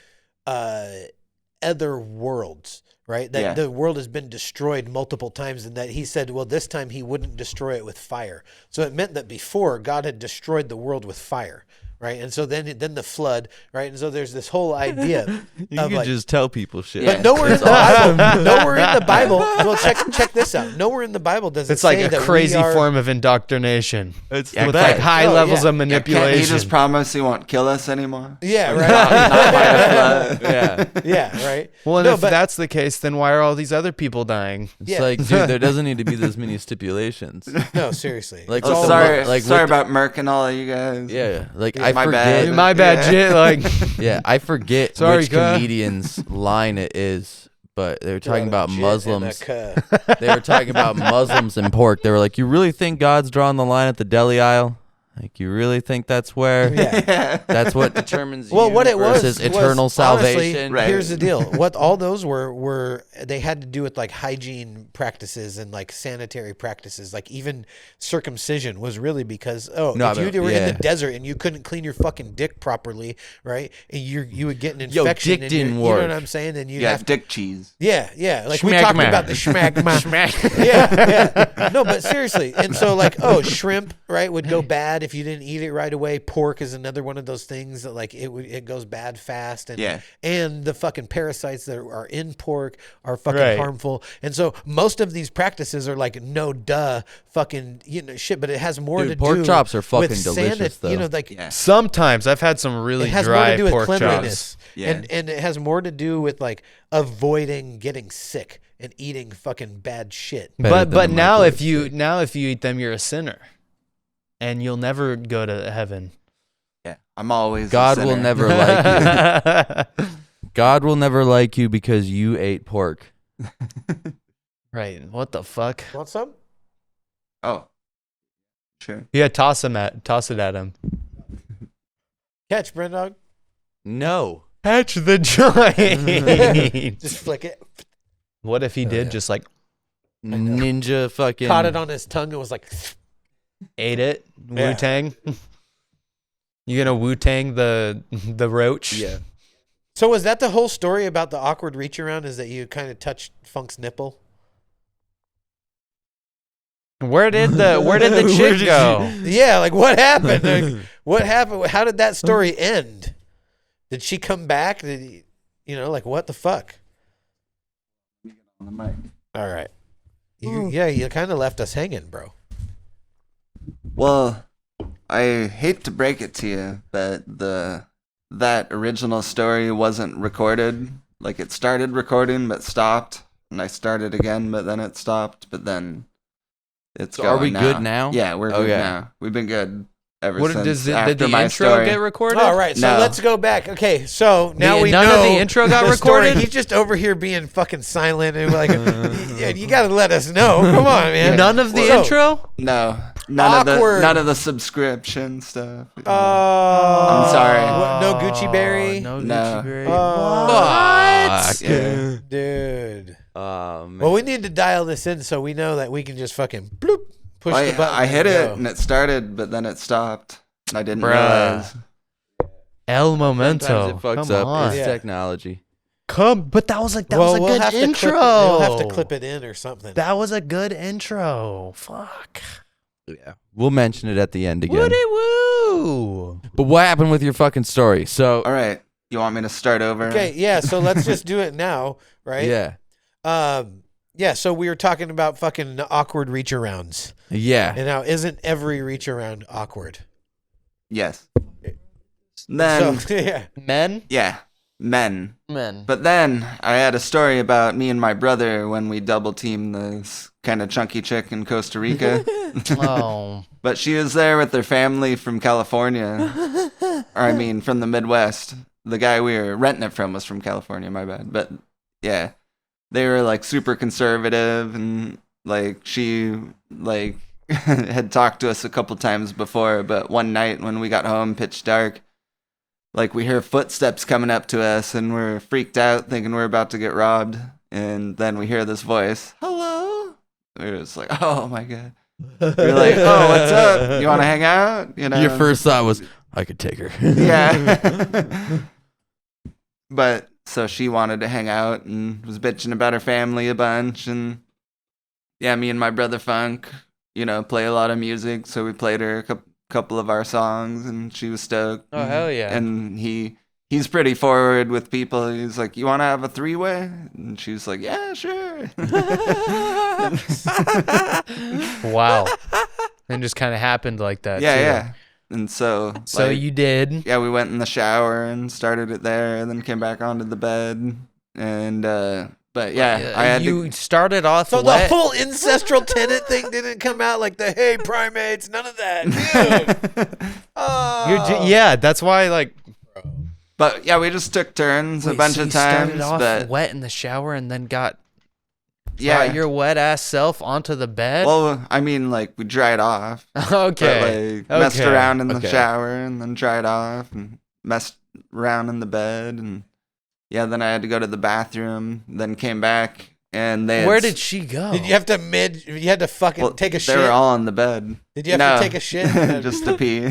other worlds, right? That Yeah. the world has been destroyed multiple times, and that he said, well, this time he wouldn't destroy it with fire. So it meant that before God had destroyed the world with fire, right? And so then the flood, right? And so there's this whole idea You of can like, just tell people shit. Yeah. but nowhere in the Bible, nowhere in the Bible. Well, check this out. Nowhere in the Bible does it It's like say a that crazy we are, form of indoctrination It's Yeah, the with but- like high Oh, levels yeah. of Can't he manipulation. just promise he won't kill us anymore? Yeah, Not right. by a flood. yeah. Yeah, right. well, and No, if but- that's the case, then why are all these other people dying? It's Yeah. like, dude, there doesn't need to be this many stipulations. No, seriously. Like, It's with Oh, the sorry, mo- like, sorry with the- about Merc and all of you guys. Yeah, like Yeah, I my forget. bad. My bad, Yeah. shit. Like, Yeah, I forget Sorry, which cuh. comedian's line it is, but they were talking about Legit in a Muslims. cuh. They were talking about Muslims and pork. They were like, "You really think God's drawing the line at the deli aisle? Like, you really think that's where? Yeah. That's what determines Well, you what it was versus eternal was, honestly, salvation?" Right. Here's the deal. What all those were they had to do with like hygiene practices and like sanitary practices. Like even circumcision was really because No, if but- you were in yeah. the desert and you couldn't clean your fucking dick properly, right? And you would get an Yo, infection. dick and didn't you know work. what I'm saying? And you Yeah, have dick cheese. yeah. Like we Schmagma. talked about the schmagma. yeah. No, but seriously. And so like, shrimp, right, would go bad if you didn't eat it right away. Pork is another one of those things that like it goes bad fast. And Yeah. and the fucking parasites that are in pork are fucking Right. harmful. And so most of these practices are like no duh fucking shit, but it has more Dude, to pork do chops are fucking with delicious, though. like Yeah. sometimes I've had some really it has more dry to do with pork cleanliness, chops. Yeah. and it has more to do with like avoiding getting sick and eating fucking bad shit. Better But than the now microwave if you steak. eat them, you're a sinner, and you'll never go to heaven. Yeah, I'm always. a God will sinner. never like you. God will never like you because you ate pork. Right? What the fuck? Want some? Oh, sure. Yeah, toss it at him. Catch, Brendog. No. Catch the joint. Just flick it. What if he did just like Ninja fucking Caught it on his tongue and was like, ate it? Yeah. Wu Tang. You gonna Wu Tang the roach? Yeah. so was that the whole story about the awkward reach around? Is that you kind of touched Funk's nipple? Where did the Where chick did go? Yeah, like what happened? Like, what happened? How did that story end? Did she come back? Did like what the fuck? On the mic. All right. You kind of left us hanging, bro. Well, I hate to break it to you, but that original story wasn't recorded. Like it started recording but stopped, and I started again, but then it stopped, but then it's So are going we good now? Yeah, we're good Okay. now. We've been good ever What since did after the my intro story. get recorded? All right, so No. let's go back. Okay, so now we none know of the intro got story. recorded? He's just over here being fucking silent and like, you got to let us know. Come on, man. None of the So- intro? No, none Awkward. of the subscription stuff. I'm sorry. No Gucci Berry, No No. Gucci Berry. Fuck. Yeah. dude. Oh, man. Well, we need to dial this in so we know that we can just fucking bloop, push the button. I hit and it go. and it started, but then it stopped. And I didn't Bruh. realize. El Momento. Sometimes it fucks Come up. on. It's Yeah. technology. But that was a Well, good have to intro. We'll have to clip it in or something. That was a good intro. Fuck. Yeah. We'll mention it at the end again. Woody woo. But what happened with your fucking story? So, All right. You want me to start over? Okay, yeah. So let's just do it now, right? yeah. Yeah. So we were talking about fucking awkward reach arounds, Yeah. and now isn't every reach around awkward? Yes. Then, So yeah. Men? yeah, men. Men. But then I had a story about me and my brother when we double teamed this kind of chunky chick in Costa Rica. Oh. But she was there with her family from California. Or I mean, from the Midwest. The guy we were renting it from was from California, my bad. But yeah, they were like super conservative, and like she like had talked to us a couple times before. But one night when we got home, pitch dark, like we hear footsteps coming up to us, and we're freaked out, thinking we're about to get robbed. And then we hear this voice, "Hello." we were just like, oh my god. We were like, oh, what's up? You want to hang out? You know. Your first thought was, I could take her. Yeah. But so she wanted to hang out and was bitching about her family a bunch, and yeah, me and my brother Funk, play a lot of music, so we played her a couple of our songs, and she was stoked. Oh, hell yeah. And he's pretty forward with people. He's like, you want to have a three-way? And she's like, yeah, sure. Wow. And just kind of happened like that. Yeah, too. yeah. And so You did. Yeah, we went in the shower and started it there, and then came back onto the bed. And but yeah, I had you started off So wet. the full ancestral tenant thing didn't come out like the hey primates, none of that. Dude. Oh. Yeah, that's why like. But yeah, we just took turns a bunch so of you times. started off But wet in the shower and then brought yeah, your wet ass self onto the bed. well, I mean, like we dried off. Okay. But, like, messed around in the Okay. shower and then dried off and messed around in the bed, and yeah, then I had to go to the bathroom, then came back, and they Where did she go? Did you have to you had to fucking take a They shit? were all in the bed. Did you have No, to take a shit? just to pee.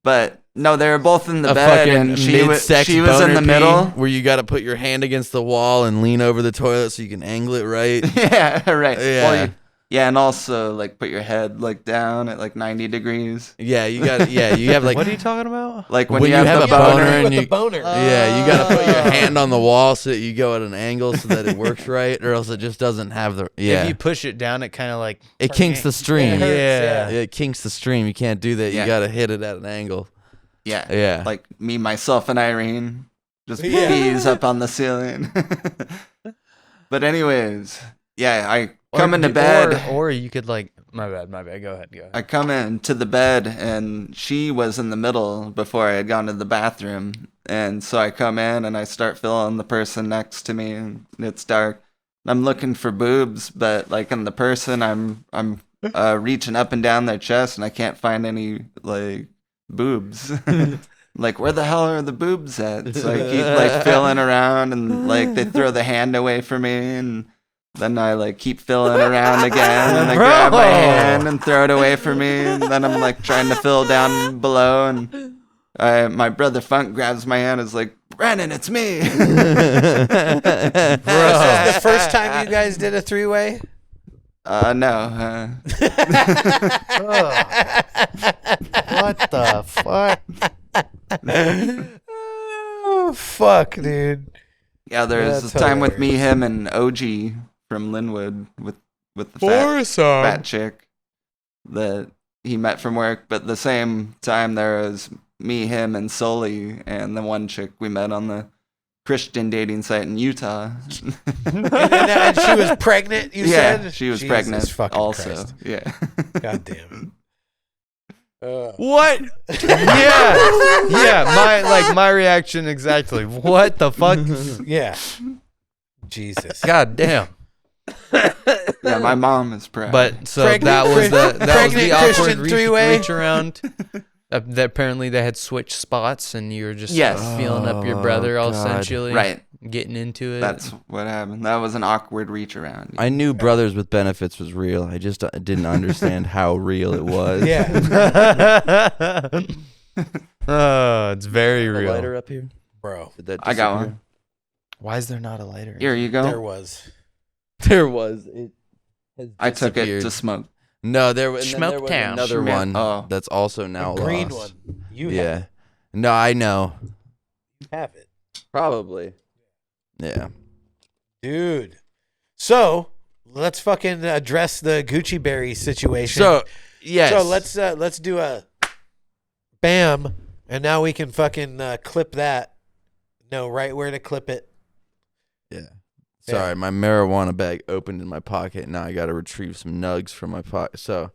But no, they were both in the A bed, fucking and she was mid-sex in boner the pee middle. where you got to put your hand against the wall and lean over the toilet so you can angle it right. Yeah, right. Yeah. Well, yeah, and also like put your head like down at like 90 degrees. Yeah, you got. Yeah, you have like. What are you talking about? Like when When you you have the a boner and with you- the boner. Yeah, you got to put your hand on the wall so that you go at an angle so that it works right, or else it just doesn't have the. Yeah, If you push it down, it kind of like. it kinks the stream. It hurts, Yeah. It kinks the stream. You can't do that. Yeah. You got to hit it at an angle. Yeah. Yeah. Like me, myself, and Irene just Yeah. pees up on the ceiling. But anyways, yeah, I come into bed. Or you could like. My bad. Go ahead. I come into the bed, and she was in the middle before I had gone to the bathroom. And so I come in and I start feeling the person next to me, and it's dark. I'm looking for boobs, but like in the person, I'm reaching up and down their chest, and I can't find any like boobs. Like, where the hell are the boobs at? So I keep like feeling around, and like they throw the hand away from me, and then I like keep feeling around again, and they grab my hand and throw it away from me, and then I'm like trying to feel down below, and my brother Funk grabs my hand and is like, Brennan, it's me. This is the first time you guys did a three-way? No. What the fuck? Oh, fuck, dude. Yeah, there's That's a time with me, him, and OG from Linwood with the fat chick that he met from work. But the same time there was me, him, and Sully, and the one chick we met on the Christian dating site in Utah. And she was pregnant, you Yeah, said? she was Jesus pregnant fucking also. Christ. Yeah. God damn What? Yeah. My reaction exactly. What the fuck? it. Yeah. Jesus. God damn. Yeah, my mom is proud. But so Pregnant that was the Pregnant awkward Christian three-way? reach around. That apparently they had switched spots, and you were just Yes. feeling up your brother, all God. essentially, right. getting into it. That's what happened. That was an awkward reach around. I knew Brothers with Benefits was real. I just didn't understand how real it was. Yeah. Oh, it's very A real. lighter up here. Bro, Did that I got disappear? one. Why is there not a lighter? Here you go. there was. There was. It has I took it disappeared. to smoke. No, there was, and then there Smoke was Town. another Schmo- one oh. that's also now A green lost. one. You Yeah. No, I know. have it. Probably. Yeah. Dude. So, let's fucking address the Gucci Berry situation. So, yes. So let's do a bam, and now we can fucking clip that. Know right where to clip it. Yeah. Sorry, my marijuana bag opened in my pocket. Now I got to retrieve some nugs from my pocket. So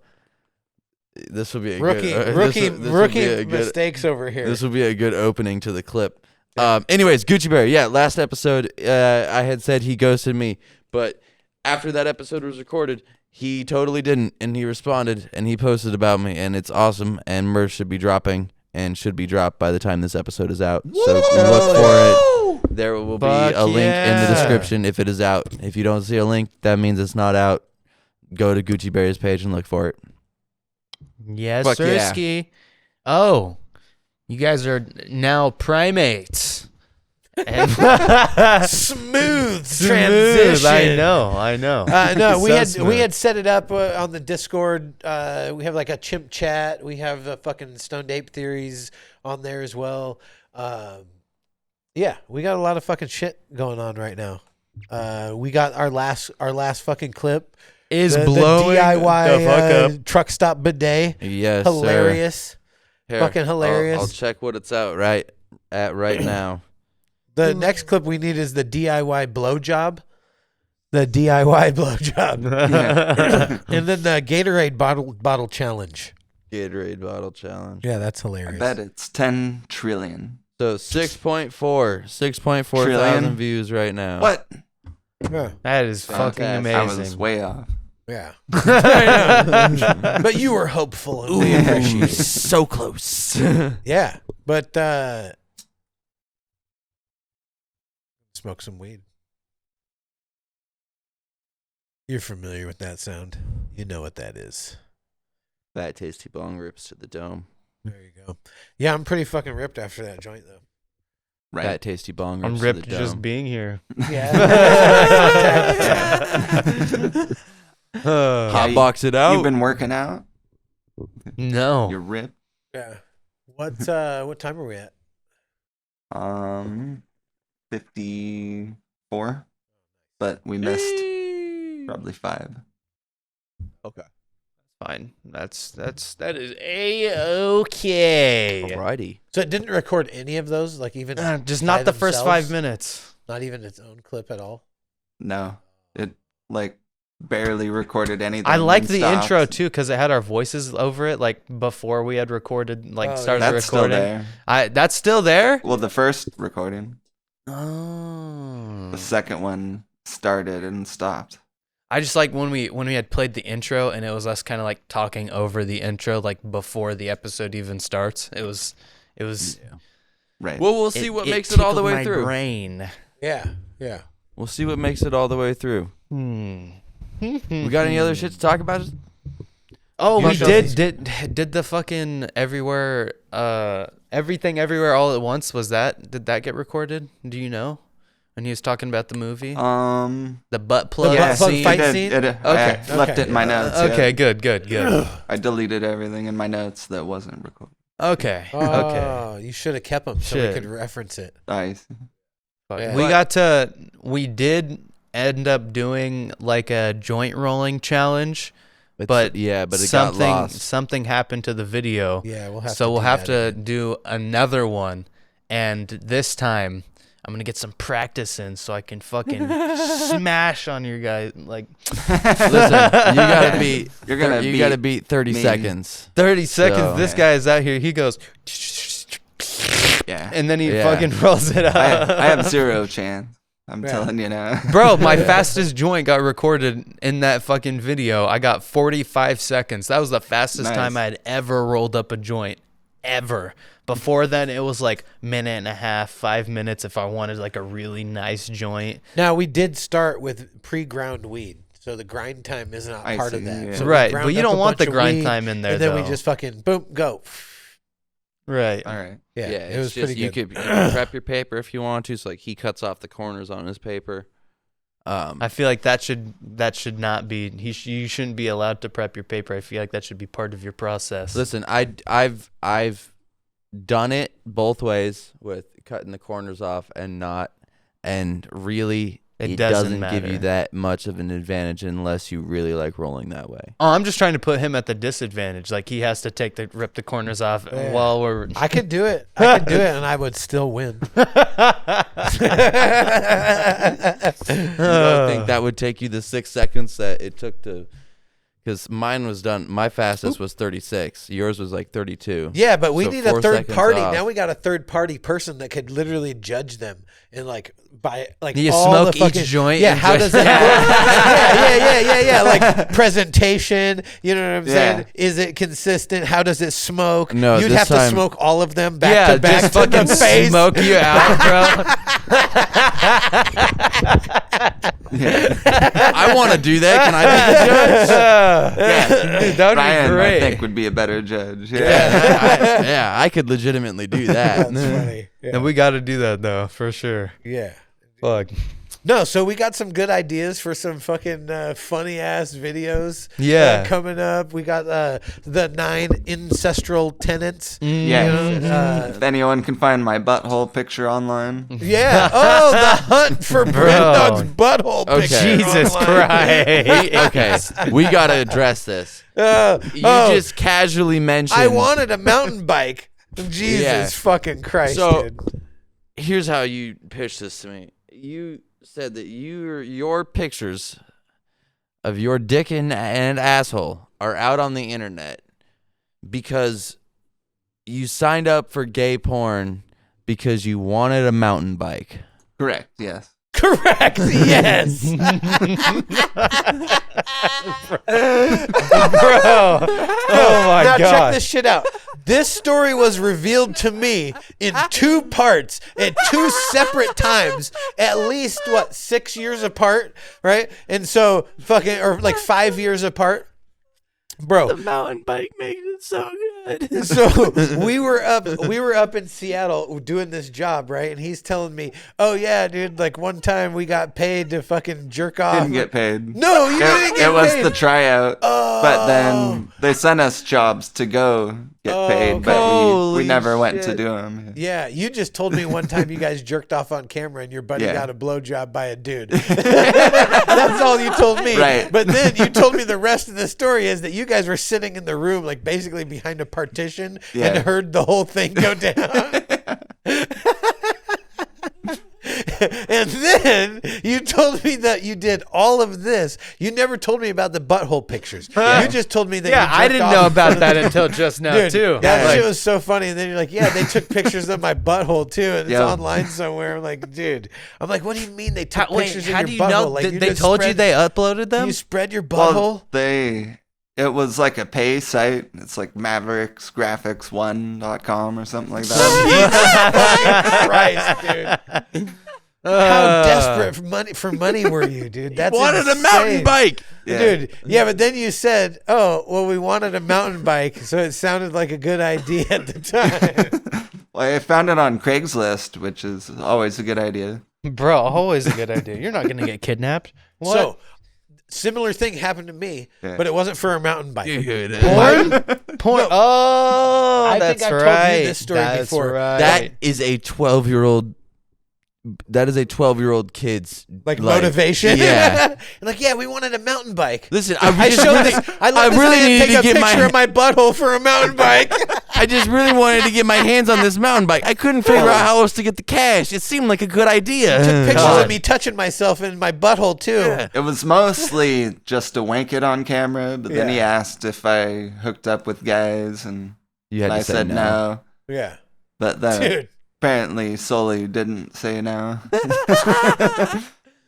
this will be a Rookie good, rookie this will be a good- mistakes over here. This will be a good opening to the clip. Anyways, Gucci Berry. Yeah, last episode, I had said he ghosted me, but after that episode was recorded, he totally didn't, and he responded, and he posted about me, and it's awesome, and merch should be dropping and should be dropped by the time this episode is out. So look for it. There will be Fuck a link in the yeah. description if it is out. If you don't see a link, that means it's not out. Go to Gucci Berry's page and look for it. Yes, Fuck yeah. Sirski. Oh, you guys are now primates. And Smooth transition. I know. No, we So had smooth. set it up on the Discord. We have like a chimp chat. We have the fucking Stoned Ape Theories on there as well. Yeah, we got a lot of fucking shit going on right now. We got our last fucking clip Is the blowing DIY the fuck up. truck stop bidet. Yes, Hilarious. Here, Fucking hilarious. I'll check what it's out right now. The next clip we need is the DIY blowjob. The DIY blowjob. And then the Gatorade bottle challenge. Gatorade bottle challenge. Yeah, that's I hilarious. bet it's 10 trillion. So 6.4 Trillion? thousand views right now. What? Yeah. That is fucking Fantastic. I was amazing. way off. Yeah. But you were hopeful and we appreciate it. So close. Yeah. But smoke some weed. You're familiar with that sound. You know what that is. Fat tasty bong rips to the dome. There you go. Yeah, I'm pretty fucking ripped after that joint though. Right. Fat tasty bong rips I'm to ripped the dome. just being here. Yeah. Hot box it out. You've been working out? No. You're ripped? Yeah. What time are we at? 54. But we missed probably 5. Fine. That is A-okay. Alrighty. So it didn't record any of those, like even Just by not the first themselves? 5 minutes. Not even its own clip at all. No. It like barely recorded anything. I liked and the stopped. intro too because it had our voices over it, like before we had recorded, like Oh, started That's still recording. there. That's still there. Well, the first recording. Oh. The second one started and stopped. I just like when we had played the intro and it was us kind of like talking over the intro, like before the episode even starts. It was. Right. Well, we'll see what makes it all the tickled way my through. Brain. Yeah. Yeah. We'll see what makes it all the way through. We got any other shit to talk about? Oh, we Usually- did the fucking everywhere, everything everywhere all at once. Did that get recorded? Do you know? When he was talking about the movie, the butt plug butt yes, plug scene. fight it scene? did. Okay. I left it in my notes. yeah. Okay, good. I deleted everything in my notes that wasn't recorded. Okay, okay. Oh, you should have kept them so Shit. we could reference it. Nice. Yeah. We did end up doing like a joint rolling challenge, but it got something lost. something happened to the video. Yeah, we'll have so to we'll do have that to again. do another one, and this time I'm gonna get some practice in so I can fucking smash on your guys like Listen, you gotta beat. You're gonna you beat gotta beat 30 me. seconds. 30 seconds. So- This guy is out here. He goes, Yeah. and then he Yeah. fucking rolls it out. I have 0 chance. I'm Yeah. telling you now. Bro, my fastest joint got recorded in that fucking video. I got 45 seconds. That was the fastest Nice. time I had ever rolled up a joint. Ever. Before then, it was like minute and a half, 5 minutes if I wanted like a really nice joint. Now we did start with pre-ground weed, so the grind time is not I part of see, that. yeah. So we Right, ground but you up don't a want the bunch of grind weed, time in there, and then we though. just fucking boom go. Right. All right. Yeah, it it's was just, pretty you good. could prep your paper if you want to. So like he cuts off the corners on his paper. I feel like that should not be. You shouldn't be allowed to prep your paper. I feel like that should be part of your process. Listen, I've done it both ways with cutting the corners off and not, and really It doesn't doesn't give you matter. that much of an advantage unless you really like rolling that way. Oh, I'm just trying to put him at the disadvantage. Like he has to rip the corners off Yeah. while we're. I could do it. I could do it, and I would still win. You don't think that would take you the 6 seconds that it took to? Because mine was done. My fastest was 36. Yours was like 32. Yeah, but we So need a 4 third seconds party. off. Now we got a third party person that could literally judge them and like by like You all smoke the fucking, each joint Yeah, and how just- does that work? Yeah. Like presentation. You know what I'm saying? Yeah. Is it consistent? How does it smoke? No, You'd this have to time- smoke all of them back Yeah, to back just to fucking the face. smoke you out, bro. I want to do that. Can I be the judge? Dude, that would Ryan, be great. I think, would be a better judge. Yeah, I could legitimately do that. That's funny. Yeah. And we got to do that though, for sure. Yeah. Fuck. No, so we got some good ideas for some fucking funny ass videos. Yeah. Coming up. We got the 9 ancestral tenants. Yeah. If anyone can find my butthole picture online. Yeah. Oh, the hunt for Brandon's butthole Okay. picture. Jesus online. Christ. Okay, we got to address this. You just casually mentioned. I wanted a mountain bike. Jesus Yeah. fucking Christ, So- dude. Here's how you pitched this to me. You said that your pictures of your dick and asshole are out on the internet because you signed up for gay porn because you wanted a mountain bike. Correct. Yes. Correct. Yes. Bro. Oh my Now check god. this shit out. This story was revealed to me in 2 parts at 2 separate times, at least 6 years apart, right? And so fucking, or like 5 years apart. Bro, Mountain bike makes it so good. so we were up in Seattle doing this job, right? And he's telling me, "Oh yeah, dude, like one time we got paid to fucking jerk off." Didn't get paid. No, you didn't get It was paid. the tryout. But then they sent us jobs to go get paid, but we Holy never went to shit. do them. Yeah, you just told me one time you guys jerked off on camera and your buddy Yeah. got a blowjob by a dude. That's all you told me. Right. But then you told me the rest of the story is that you guys were sitting in the room, like basically behind a partition, Yeah. and heard the whole thing go down. And then you told me that you did all of this. You never told me about the butthole pictures. You just told me that. Yeah, you I jerked didn't off know in about front of that the- until just now Dude, too. that Like, shit was so funny. And then you're like, yeah, they took pictures of my butthole too, and it's Yeah. online somewhere. I'm like, dude. I'm like, what do you mean they took how, wait, pictures how of do your you butthole? know? Like, Did you they just told you spread- they uploaded them? You spread your butthole? Well, it was like a pay site. It's like mavericksgraphics1.com or something like that. Christ, dude. How desperate for money were you, dude? That's Wanted a insane. mountain bike. Yeah. Dude, yeah, but then you said, oh, well, we wanted a mountain bike, so it sounded like a good idea at the time. Well, I found it on Craigslist, which is always a good idea. Bro, always a good idea. You're not gonna get kidnapped. What? So, similar thing happened to me, Yeah. but it wasn't for a mountain bike. porn? Porn? No. Oh, I think that's I've told you right. this story That's before. Right. That is a 12-year-old. That is a 12-year-old kid's Like motivation. Yeah. Like, yeah, we wanted a mountain bike. Listen, I showed this. I let this really man needed take to a get picture my. of my butthole for a mountain bike. I just really wanted to get my hands on this mountain bike. I couldn't figure out how else to get the cash. It seemed like a good idea. Took pictures God. of me touching myself in my butthole too. It was mostly just to wank it on camera, but then he Yeah. asked if I hooked up with guys, and You had to I say said no. no. Yeah, But then dude. apparently Sully didn't say no.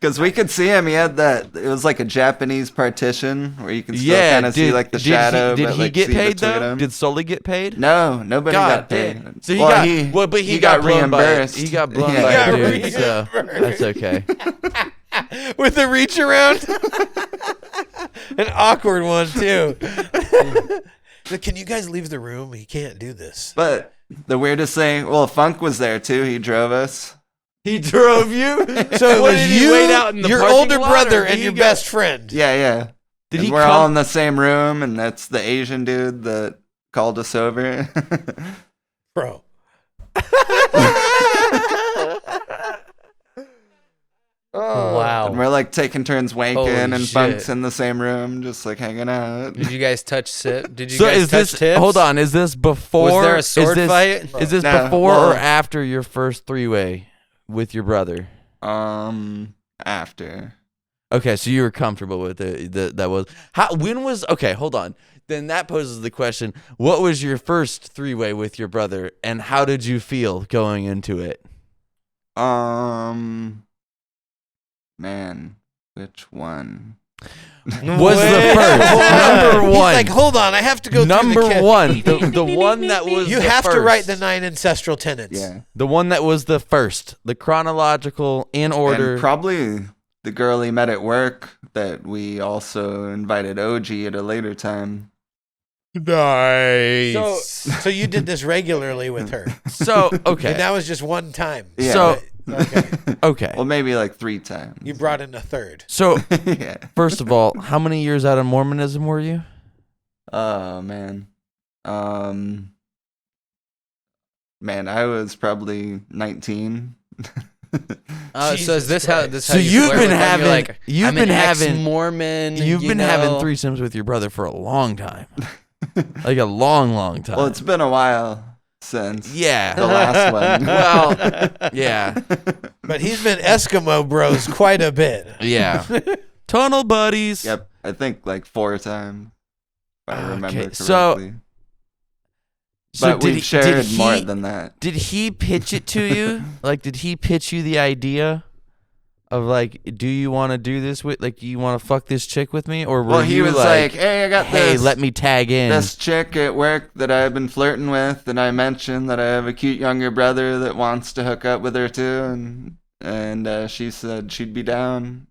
Because we could see him. He had that. It was like a Japanese partition where you can still Yeah, kind of see like the shadow. Did but, he like, get see paid between though? them. Did Sully get paid? No, nobody God got paid. damn. So he Well, got. But he got blown by it. reimbursed. He got blown Yeah. by He it, got dude. So that's okay. With the reach around. An awkward one too. Like, can you guys leave the room? He can't do this. But the weirdest thing, well, Funk was there too. He drove us. He drove you. So it What, was did he you, wait out in the your parking older lot, brother, or did and he your go- best friend. Yeah. Did And he we're come? all in the same room, and that's the Asian dude that called us over. Bro. Wow. And we're like taking turns wanking, Holy and shit. Funk's in the same room, just like hanging out. Did you guys touch sip? Did you So guys is touch this? tips? Hold on. Is this before? Was there a sword is this, fight? Is this No, before well- or after your first three-way with your brother? After. Okay, so you were comfortable with it. That was how. When was? Okay, hold on. Then that poses the question: what was your first three-way with your brother, and how did you feel going into it? Man, which one? Was the first number He's one? like, hold on, I have to go Number through the one, the one that was. You the have to first. write the 9 ancestral tenets. Yeah. The one that was the first, the chronological in order. And probably the girl he met at work that we also invited OG at a later time. Nice. So you did this regularly with her. So And okay, that was just one time. Yeah. So- Okay. okay. Well, maybe like 3 times. You brought in a third. So Yeah. first of all, how many years out of Mormonism were you? Oh man. Man, I was probably 19. So is Jesus this how Christ. this? So how you you've flirt been with them? You're having- like, you've I'm been an having- ex-Mormon. You've you been know? having threesomes with your brother for a long time, like a long time. Well, it's been a while since the yeah. last one. Well, yeah, But he's been Eskimo bros quite a bit. yeah. Tunnel buddies. Yep, I think like 4 times. If I remember Okay, correctly. so- So but we've shared more than that. Did he pitch it to you? Like, did he pitch you the idea of like, do you want to do this with, like, you want to fuck this chick with me, or were Well, he you was like, "Hey, I got hey, this. let me tag in. This chick at work that I've been flirting with, and I mentioned that I have a cute younger brother that wants to hook up with her too, and she said she'd be down,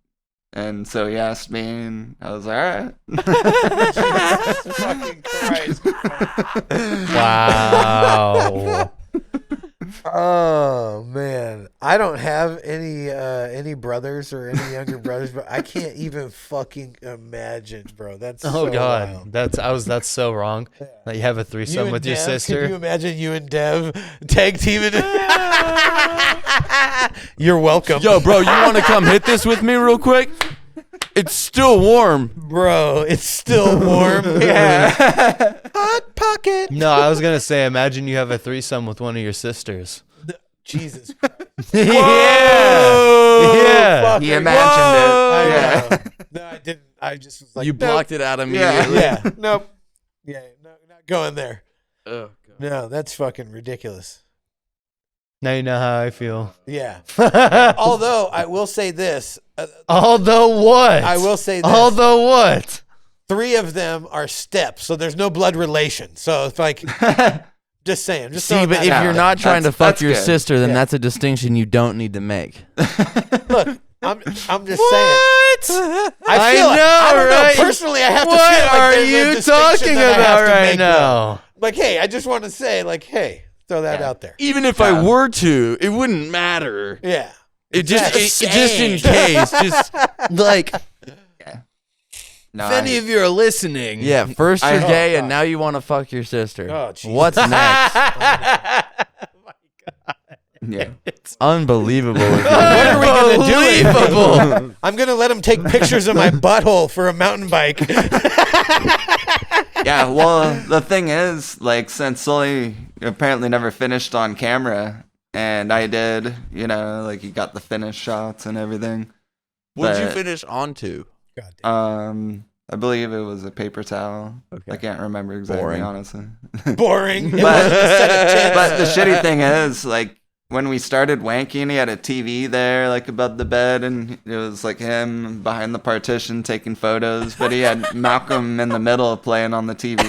and so he asked me, and I was like, all right. Fucking Christ. Wow. Oh man, I don't have any brothers or any younger brothers, but I can't even fucking imagine, bro. That's Oh so God, wild. that's so wrong. That you have a You threesome and with your Dev, sister. Can you imagine you and Dev tag teaming? You're welcome. Yo, bro, you want to come hit this with me real quick? It's still warm. Bro, it's still warm. Hot pocket. No, I was gonna say, imagine you have a threesome with one of your sisters. Jesus Christ. Yeah. Fuck, He I- imagined it. I Yeah. know. No, I didn't. I just was like, You nope. blocked it out Yeah. immediately. Yeah. Nope. Yeah. No, not going there. Oh, God. No, that's fucking ridiculous. Now you know how I feel. Yeah. Although I will say this, Although what? I will say this. Although what? 3 of them are steps, so there's no blood relation. So it's like, just saying. Just See, throwing but that if out you're there. not trying to That's- fuck that's your good. sister, then Yeah. that's a distinction you don't need to make. Look, I'm just saying. What? I feel know, I don't right? know. Personally, I have to What feel like are there's a you distinction talking that I have about to right make, though. now? Like, hey, I just want to say, like, hey, throw that out there. Even if I were to, it wouldn't matter. Yeah. It just, Just just in case, just Like, No, if any of you are listening, yeah. First you're I- gay, Oh, and now you want to fuck your sister. Oh, Jesus. What's next? yeah. Unbelievable. What are we going to do? Unbelievable. I'm going to let him take pictures of my butthole for a mountain bike. Yeah, well, the thing is, like, since Sully apparently never finished on camera, and I did, you know, like, he got the finish shots and everything. What'd you But, finish onto? I believe it was a paper towel. Okay. I can't remember exactly, Boring. honestly. Boring. It But- wasn't a set of tits. But the shitty thing is, like, when we started wanking, he had a TV there, like, above the bed, and it was, like, him behind the partition taking photos, but he had Malcolm in the middle playing on the TV,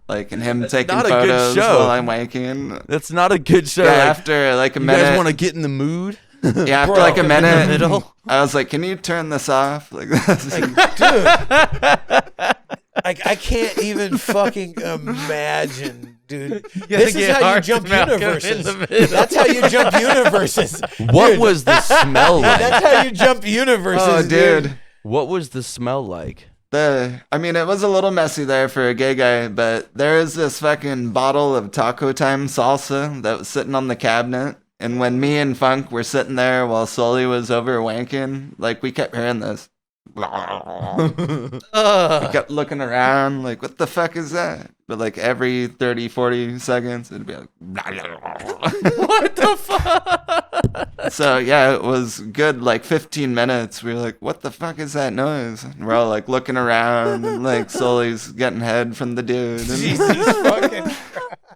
like, and him taking not a good photos show. while I'm wanking. That's not a good show. Yeah, Like, after, like, a you guys minute, want to get in the mood? yeah, after, Bro, like, a in the minute, middle? I was like, can you turn this off? Like, Dude. I can't even fucking imagine, dude. This is get how you hard jump to Malcolm in universes. the middle. That's how you jump universes. What Dude, was the smell like? That's how you jump universes, oh, dude. What was the smell like? I mean, it was a little messy there for a gay guy, but there is this fucking bottle of Taco Time salsa that was sitting on the cabinet. And when me and Funk were sitting there while Sully was over wanking, like, we kept hearing this. We kept looking around, like, what the fuck is that? But, like, every 30, 40 seconds, it'd be like, what the fuck? so, yeah, it was good, like, 15 minutes. We were like, what the fuck is that noise? And we're all, like, looking around, and, like, Sully's getting head from the dude. And Jesus fucking.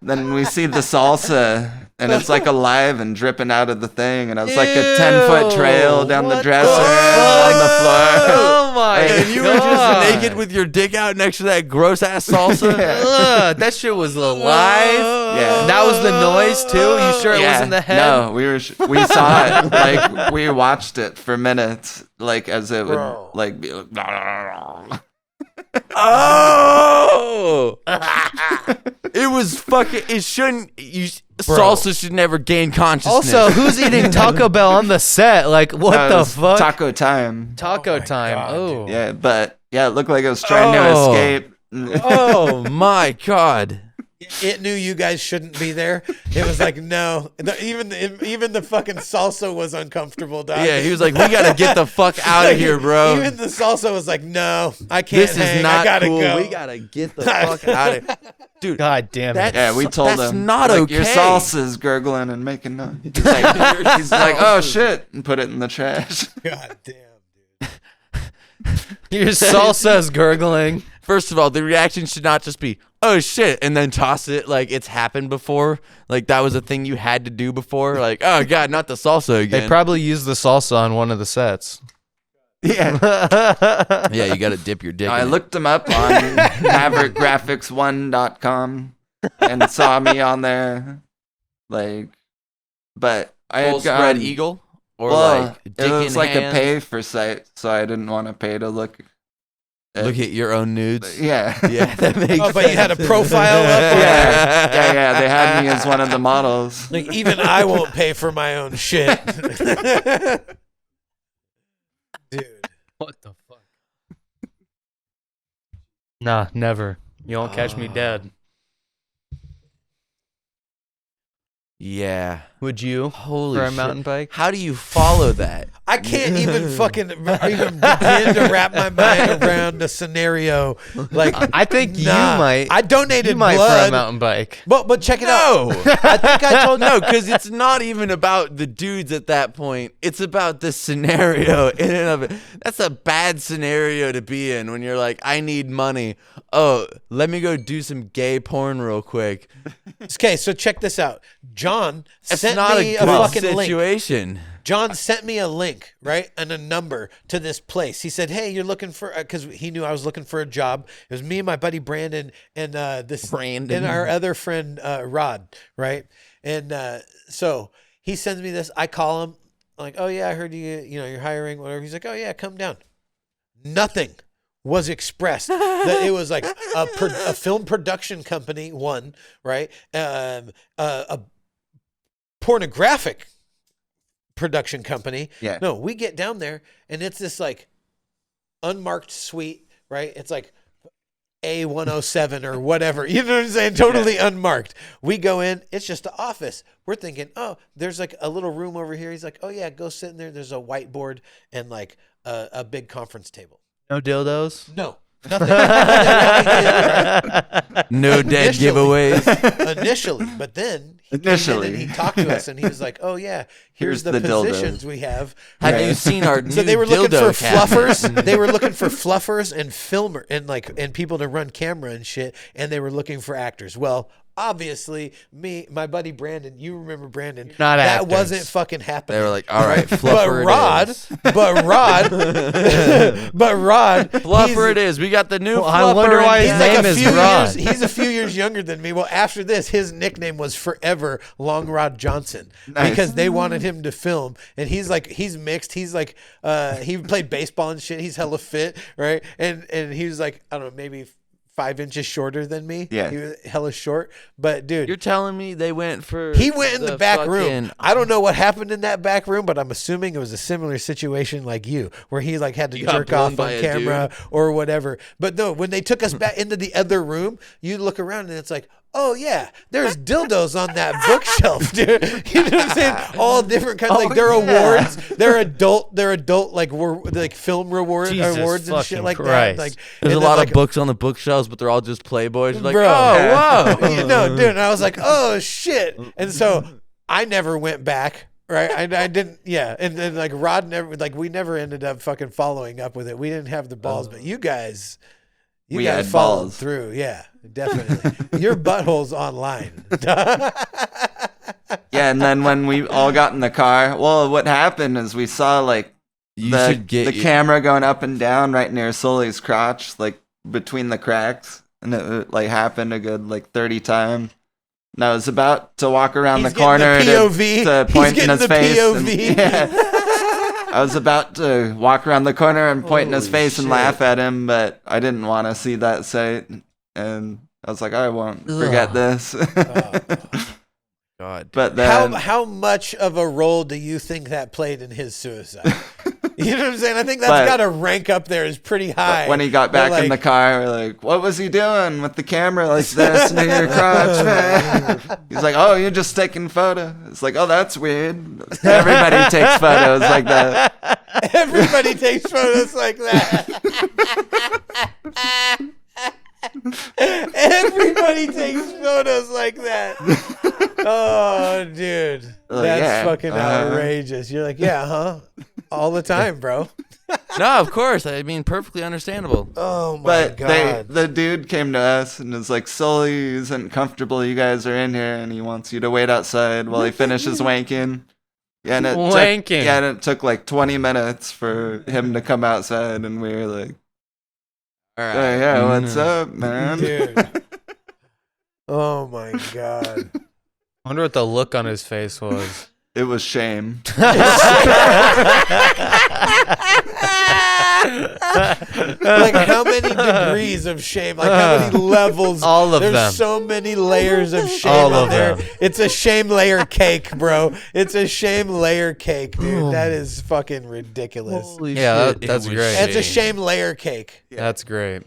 then we see the salsa, and it's like alive and dripping out of the thing, and it's like a 10-foot trail down the dresser and on the floor. Oh my And you were just naked with your dick out next to that gross ass salsa. Ugh, that shit was alive. Yeah. That was the noise too. You sure it wasn't the head? No, we saw it. Like we watched it for minutes, like as it would like be like. Oh, it was fucking. It shouldn't. Salsa should never gain consciousness. Also, who's eating Taco Bell on the set? Like, what That the was fuck? Taco time. Taco time. God, Oh, Yeah, but yeah, it looked like it was trying to Oh. escape. Oh my god. It knew you guys shouldn't be there. It was like, no. Even the fucking salsa was uncomfortable, dog. Yeah, he was like, "We gotta get the fuck out of here, bro. Even the salsa was like, no, I can't. This hang. is not I gotta cool. go. We gotta get the fuck out of here, dude." God damn it. Yeah, we told that's him. not like, okay. Your salsa's gurgling and making noise. He's like, oh shit, and put it in the trash. God damn, dude. Your salsa's gurgling. First of all, the reaction should not just be, "Oh shit," and then toss it like it's happened before. Like that was a thing you had to do before. Like, oh god, not the salsa again. They probably used the salsa on one of the sets. Yeah. Yeah, you gotta dip your dick. I in it. looked him up on MaverickGraphics1.com and saw me on there. Like, but I Full had spread gone, eagle or well, like dick it was in like hand? a pay for site, so I didn't want to pay to look. Look at your own nudes. Yeah. Yeah, that makes Oh, but you had a profile up? Yeah. They had me as one of the models. Like, even I won't pay for my own shit. Dude. What the fuck? Nah, never. You won't catch me dead. Yeah. Would you? Holy for a shit. mountain bike? How do you follow that? I can't even fucking even begin to wrap my mind around the scenario. Like, I think you nah. might. I donated You might for blood. a mountain bike. But check it No. out. I think I told No, because it's not even about the dudes at that point. It's about the scenario in and of it. That's a bad scenario to be in when you're like, I need money. Oh, let me go do some gay porn real quick. Okay, so check this out. John It's sent not me a a good fucking link. situation. John sent me a link, right, and a number to this place. He said, "Hey, you're looking for," because he knew I was looking for a job. It was me and my buddy Brandon and and our other friend Rod, right? And so he sends me this. I call him, like, "Oh yeah, I heard you're hiring, whatever." He's like, "Oh yeah, come down." Nothing was expressed. That it was like a film production company, one, right? A pornographic production company. Yeah. No, we get down there and it's this like unmarked suite, right? It's like A107 or whatever. You know what I'm saying? Totally unmarked. We go in, it's just the office. We're thinking, oh, there's like a little room over here. He's like, oh yeah, go sit in there. There's a whiteboard and like a big conference table. No dildos? No. Nothing. No dead giveaways. Initially, but then he came in Initially. and he talked to us and he was like, "Oh yeah, here's the dildos. positions we have." Have Right? you seen our new So they were looking dildo for cabinet? fluffers. They were looking for fluffers and filmer and people to run camera and shit. And they were looking for actors. Well, obviously, my buddy Brandon. You remember Brandon? Not that actors. wasn't fucking happening. They were like, all right, But fluffer Rod, it is. but Rod, Fluffer it is. We got the new Well, fluffer. I wonder why in his He's town. name like a is few Rod. years. He's a few years younger than me. Well, after this, his nickname was forever Long Rod Johnson because they wanted him to film, and he's mixed. He's like he played baseball and shit. He's hella fit, right? And he was like, I don't know, maybe 5 inches shorter than me. Yeah. He was hella short, but dude. You're telling me they went for He went in the back room. fucking- I don't know what happened in that back room, but I'm assuming it was a similar situation like you, where he like had to You got jerk blown off by on a camera or whatever. But no, when they took us back into the other room, you look around and it's like, oh yeah, there's dildos on that bookshelf, dude. You know what I'm saying? All different kinds. Like they're awards. They're adult like film Jesus awards and shit fucking like Christ. that. Like There's a and then, lot like, of books on the bookshelves, but they're all just Playboys. You're like, Bro. oh, whoa. you know, dude. And I was like, oh shit. And so I never went back. Right. I didn't. Yeah. And then like Rod we never ended up fucking following up with it. We didn't have the balls, but you guys We guys had followed balls. through. Yeah, definitely. Your butthole's online. Yeah, Yeah, and then when we all got in the car, well, what happened is we saw like You the should get camera going up and down right near Sully's crotch, like between the cracks, and it like happened a good like 30 times. And I was about to walk around He's the corner getting the POV. to He's point in getting his the face. POV. I was about to walk around the corner and point in his Holy face and shit. laugh at him, but I didn't want to see that sight, and I was like, I won't forget this. God. But then, How much of a role do you think that played in his suicide? You know what I'm saying? I think that's But- got to rank up there as pretty high. when he got But, back in the car, we're like, what was he doing with the camera like this near your crotch, man? He's like, oh, you're just taking photo. It's like, oh, that's weird. Everybody takes photos like that. Everybody takes photos like that. Everybody takes photos like that. Oh, dude. That's yeah, fucking outrageous. You're like, yeah, huh? All the time, bro. No, of course. I mean, perfectly understandable. Oh, my But God. the dude came to us and was like, Sully isn't comfortable. You guys are in here, and he wants you to wait outside while he finishes wanking. Yeah, and it took like 20 minutes for him to come outside, and we were like, All right. yeah, what's up, man? Dude. Oh, my God. I wonder what the look on his face was. It was shame. Like, how many degrees of shame? Like, how many levels? All of There's them. so many layers of shame All on of there. them. It's a shame layer cake, bro. It's a shame layer cake, dude. That is fucking ridiculous. Holy Yeah, shit, that's it was great. It's a shame layer cake. That's great.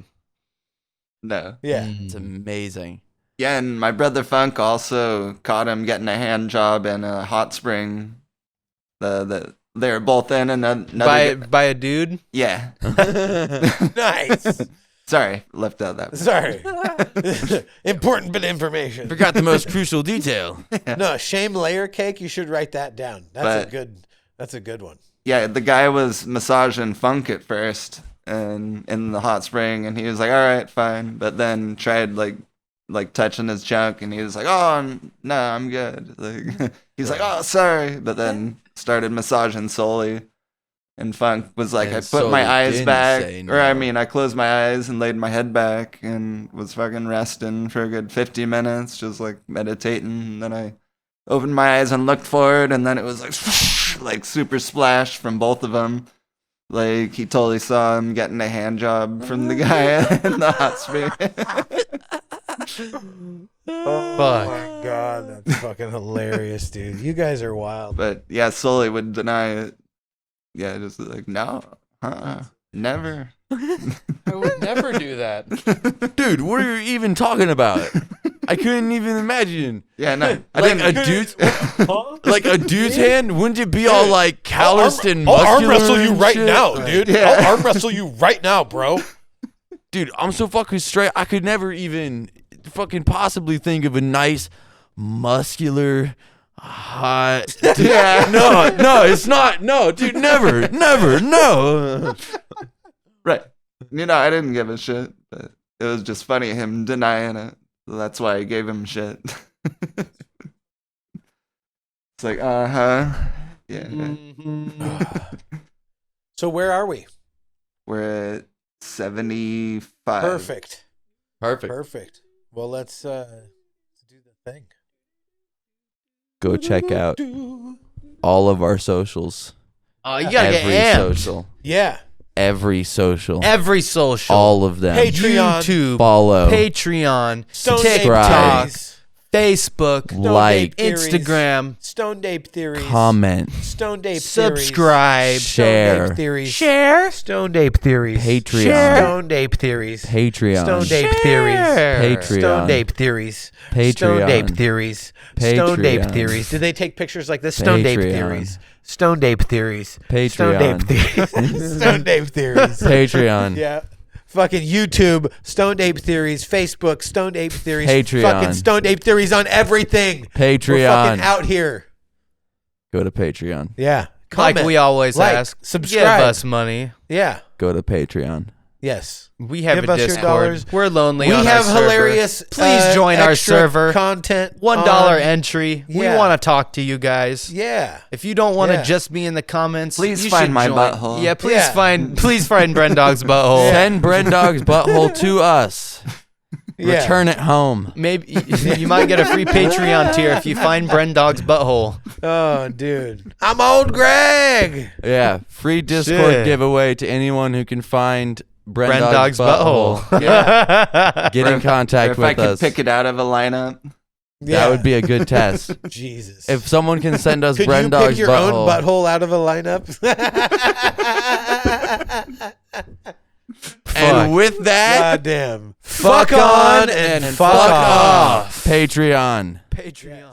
No. Yeah. It's amazing. Yeah, and my brother Funk also caught him getting a hand job in a hot spring. They were both in another. By a dude? Yeah. Nice. Sorry, left out that. Sorry. Important bit of information. Forgot the most crucial detail. No, shame layer cake. You should write that down. That's But- a good one. Yeah, the guy was massaging Funk at first, and in the hot spring, and he was like, "All right, fine," but then tried like touching his junk, and he was like, "Oh no, I'm good." Like he's like, "Oh, sorry," but then started massaging Sully, and Funk was like, And "I put my Sully eyes didn't back," say or I no. mean, I closed my eyes and laid my head back, and was fucking resting for a good 50 minutes, just like meditating. And then I opened my eyes and looked forward, and then it was like like super splash from both of them. Like he totally saw him getting a hand job from the guy in the hot spring. Oh Fuck. my God, that's fucking hilarious, dude. You guys are wild. But yeah, Sully would deny it. Yeah, just like no, never. I would never do that. Dude, what are you even talking about? I couldn't even imagine. Yeah, no, I Like didn't. a dude's, like a dude's hand, wouldn't it be all like calloused and I'll muscular? arm wrestle you and right shit? now, dude. Yeah. I'll arm wrestle you right now, bro. Dude, I'm so fucking straight. I could never even fucking possibly think of a nice, muscular, hot. Yeah. No, it's not. No, dude, never, no. Right. You know, I didn't give a shit, but it was just funny him denying it. So that's why I gave him shit. It's like, yeah. So where are we? We're at 75. Perfect. Perfect. Perfect. Well, let's do the thing. Go check out all of our socials. Oh, you gotta Every get amped. social. Yeah. Every social. Every social. All of them. Patreon. YouTube. Follow. Patreon. Stone TikTok. Ape Theories. Facebook. Stone Like. Ape Theories. Instagram. Stoned Ape Theories. Comment. Stoned Ape Theories. Subscribe. Share. Stoned Ape Theories. Share. Stoned Ape Theories. Patreon. Share. Stoned Ape Theories. Patreon. Stoned Ape Theories. Patreon. Stoned Ape Theories. Patreon. Stoned Ape Theories. Stoned Ape Patreon. Theories. Did they take pictures like this? Stoned Ape Patreon. Theories. Stoned Ape Theories. Patreon. Stoned Ape Theories. Stoned Ape Theories. Patreon. Yeah. Fucking YouTube, Stoned Ape Theories, Facebook, Stoned Ape Theories, Patreon. fucking Stoned Ape Theories on everything. We're Patreon. fucking out here. Go to Patreon. Yeah. Like Comment, we always like, ask. subscribe. Give us money. Yeah. Go to Patreon. Yes. We have Give a us your Discord. dollars. We're lonely. We on have our server. hilarious. Please join our extra server. Content. $1 on- entry. We Yeah. want to talk to you guys. Yeah. If you don't want to Yeah. just be in the comments, Please you find should my join. butthole. Yeah, please Yeah. find Brendog's butthole. Send Brendog's butthole to us. Yeah. Return it home. Maybe you might get a free Patreon tier if you find Brendog's butthole. Oh, dude. I'm old Greg. Yeah, free Discord Shit. giveaway to anyone who can find Brendog's Brendog's butthole. Yeah. Get in Or contact if with I could us. pick it out of a lineup. That would be a good test. Jesus. If someone can send us Could you Brendog's pick your butthole, own butthole out of a lineup? and with that, God damn. Fuck on and fuck off. Patreon. Patreon.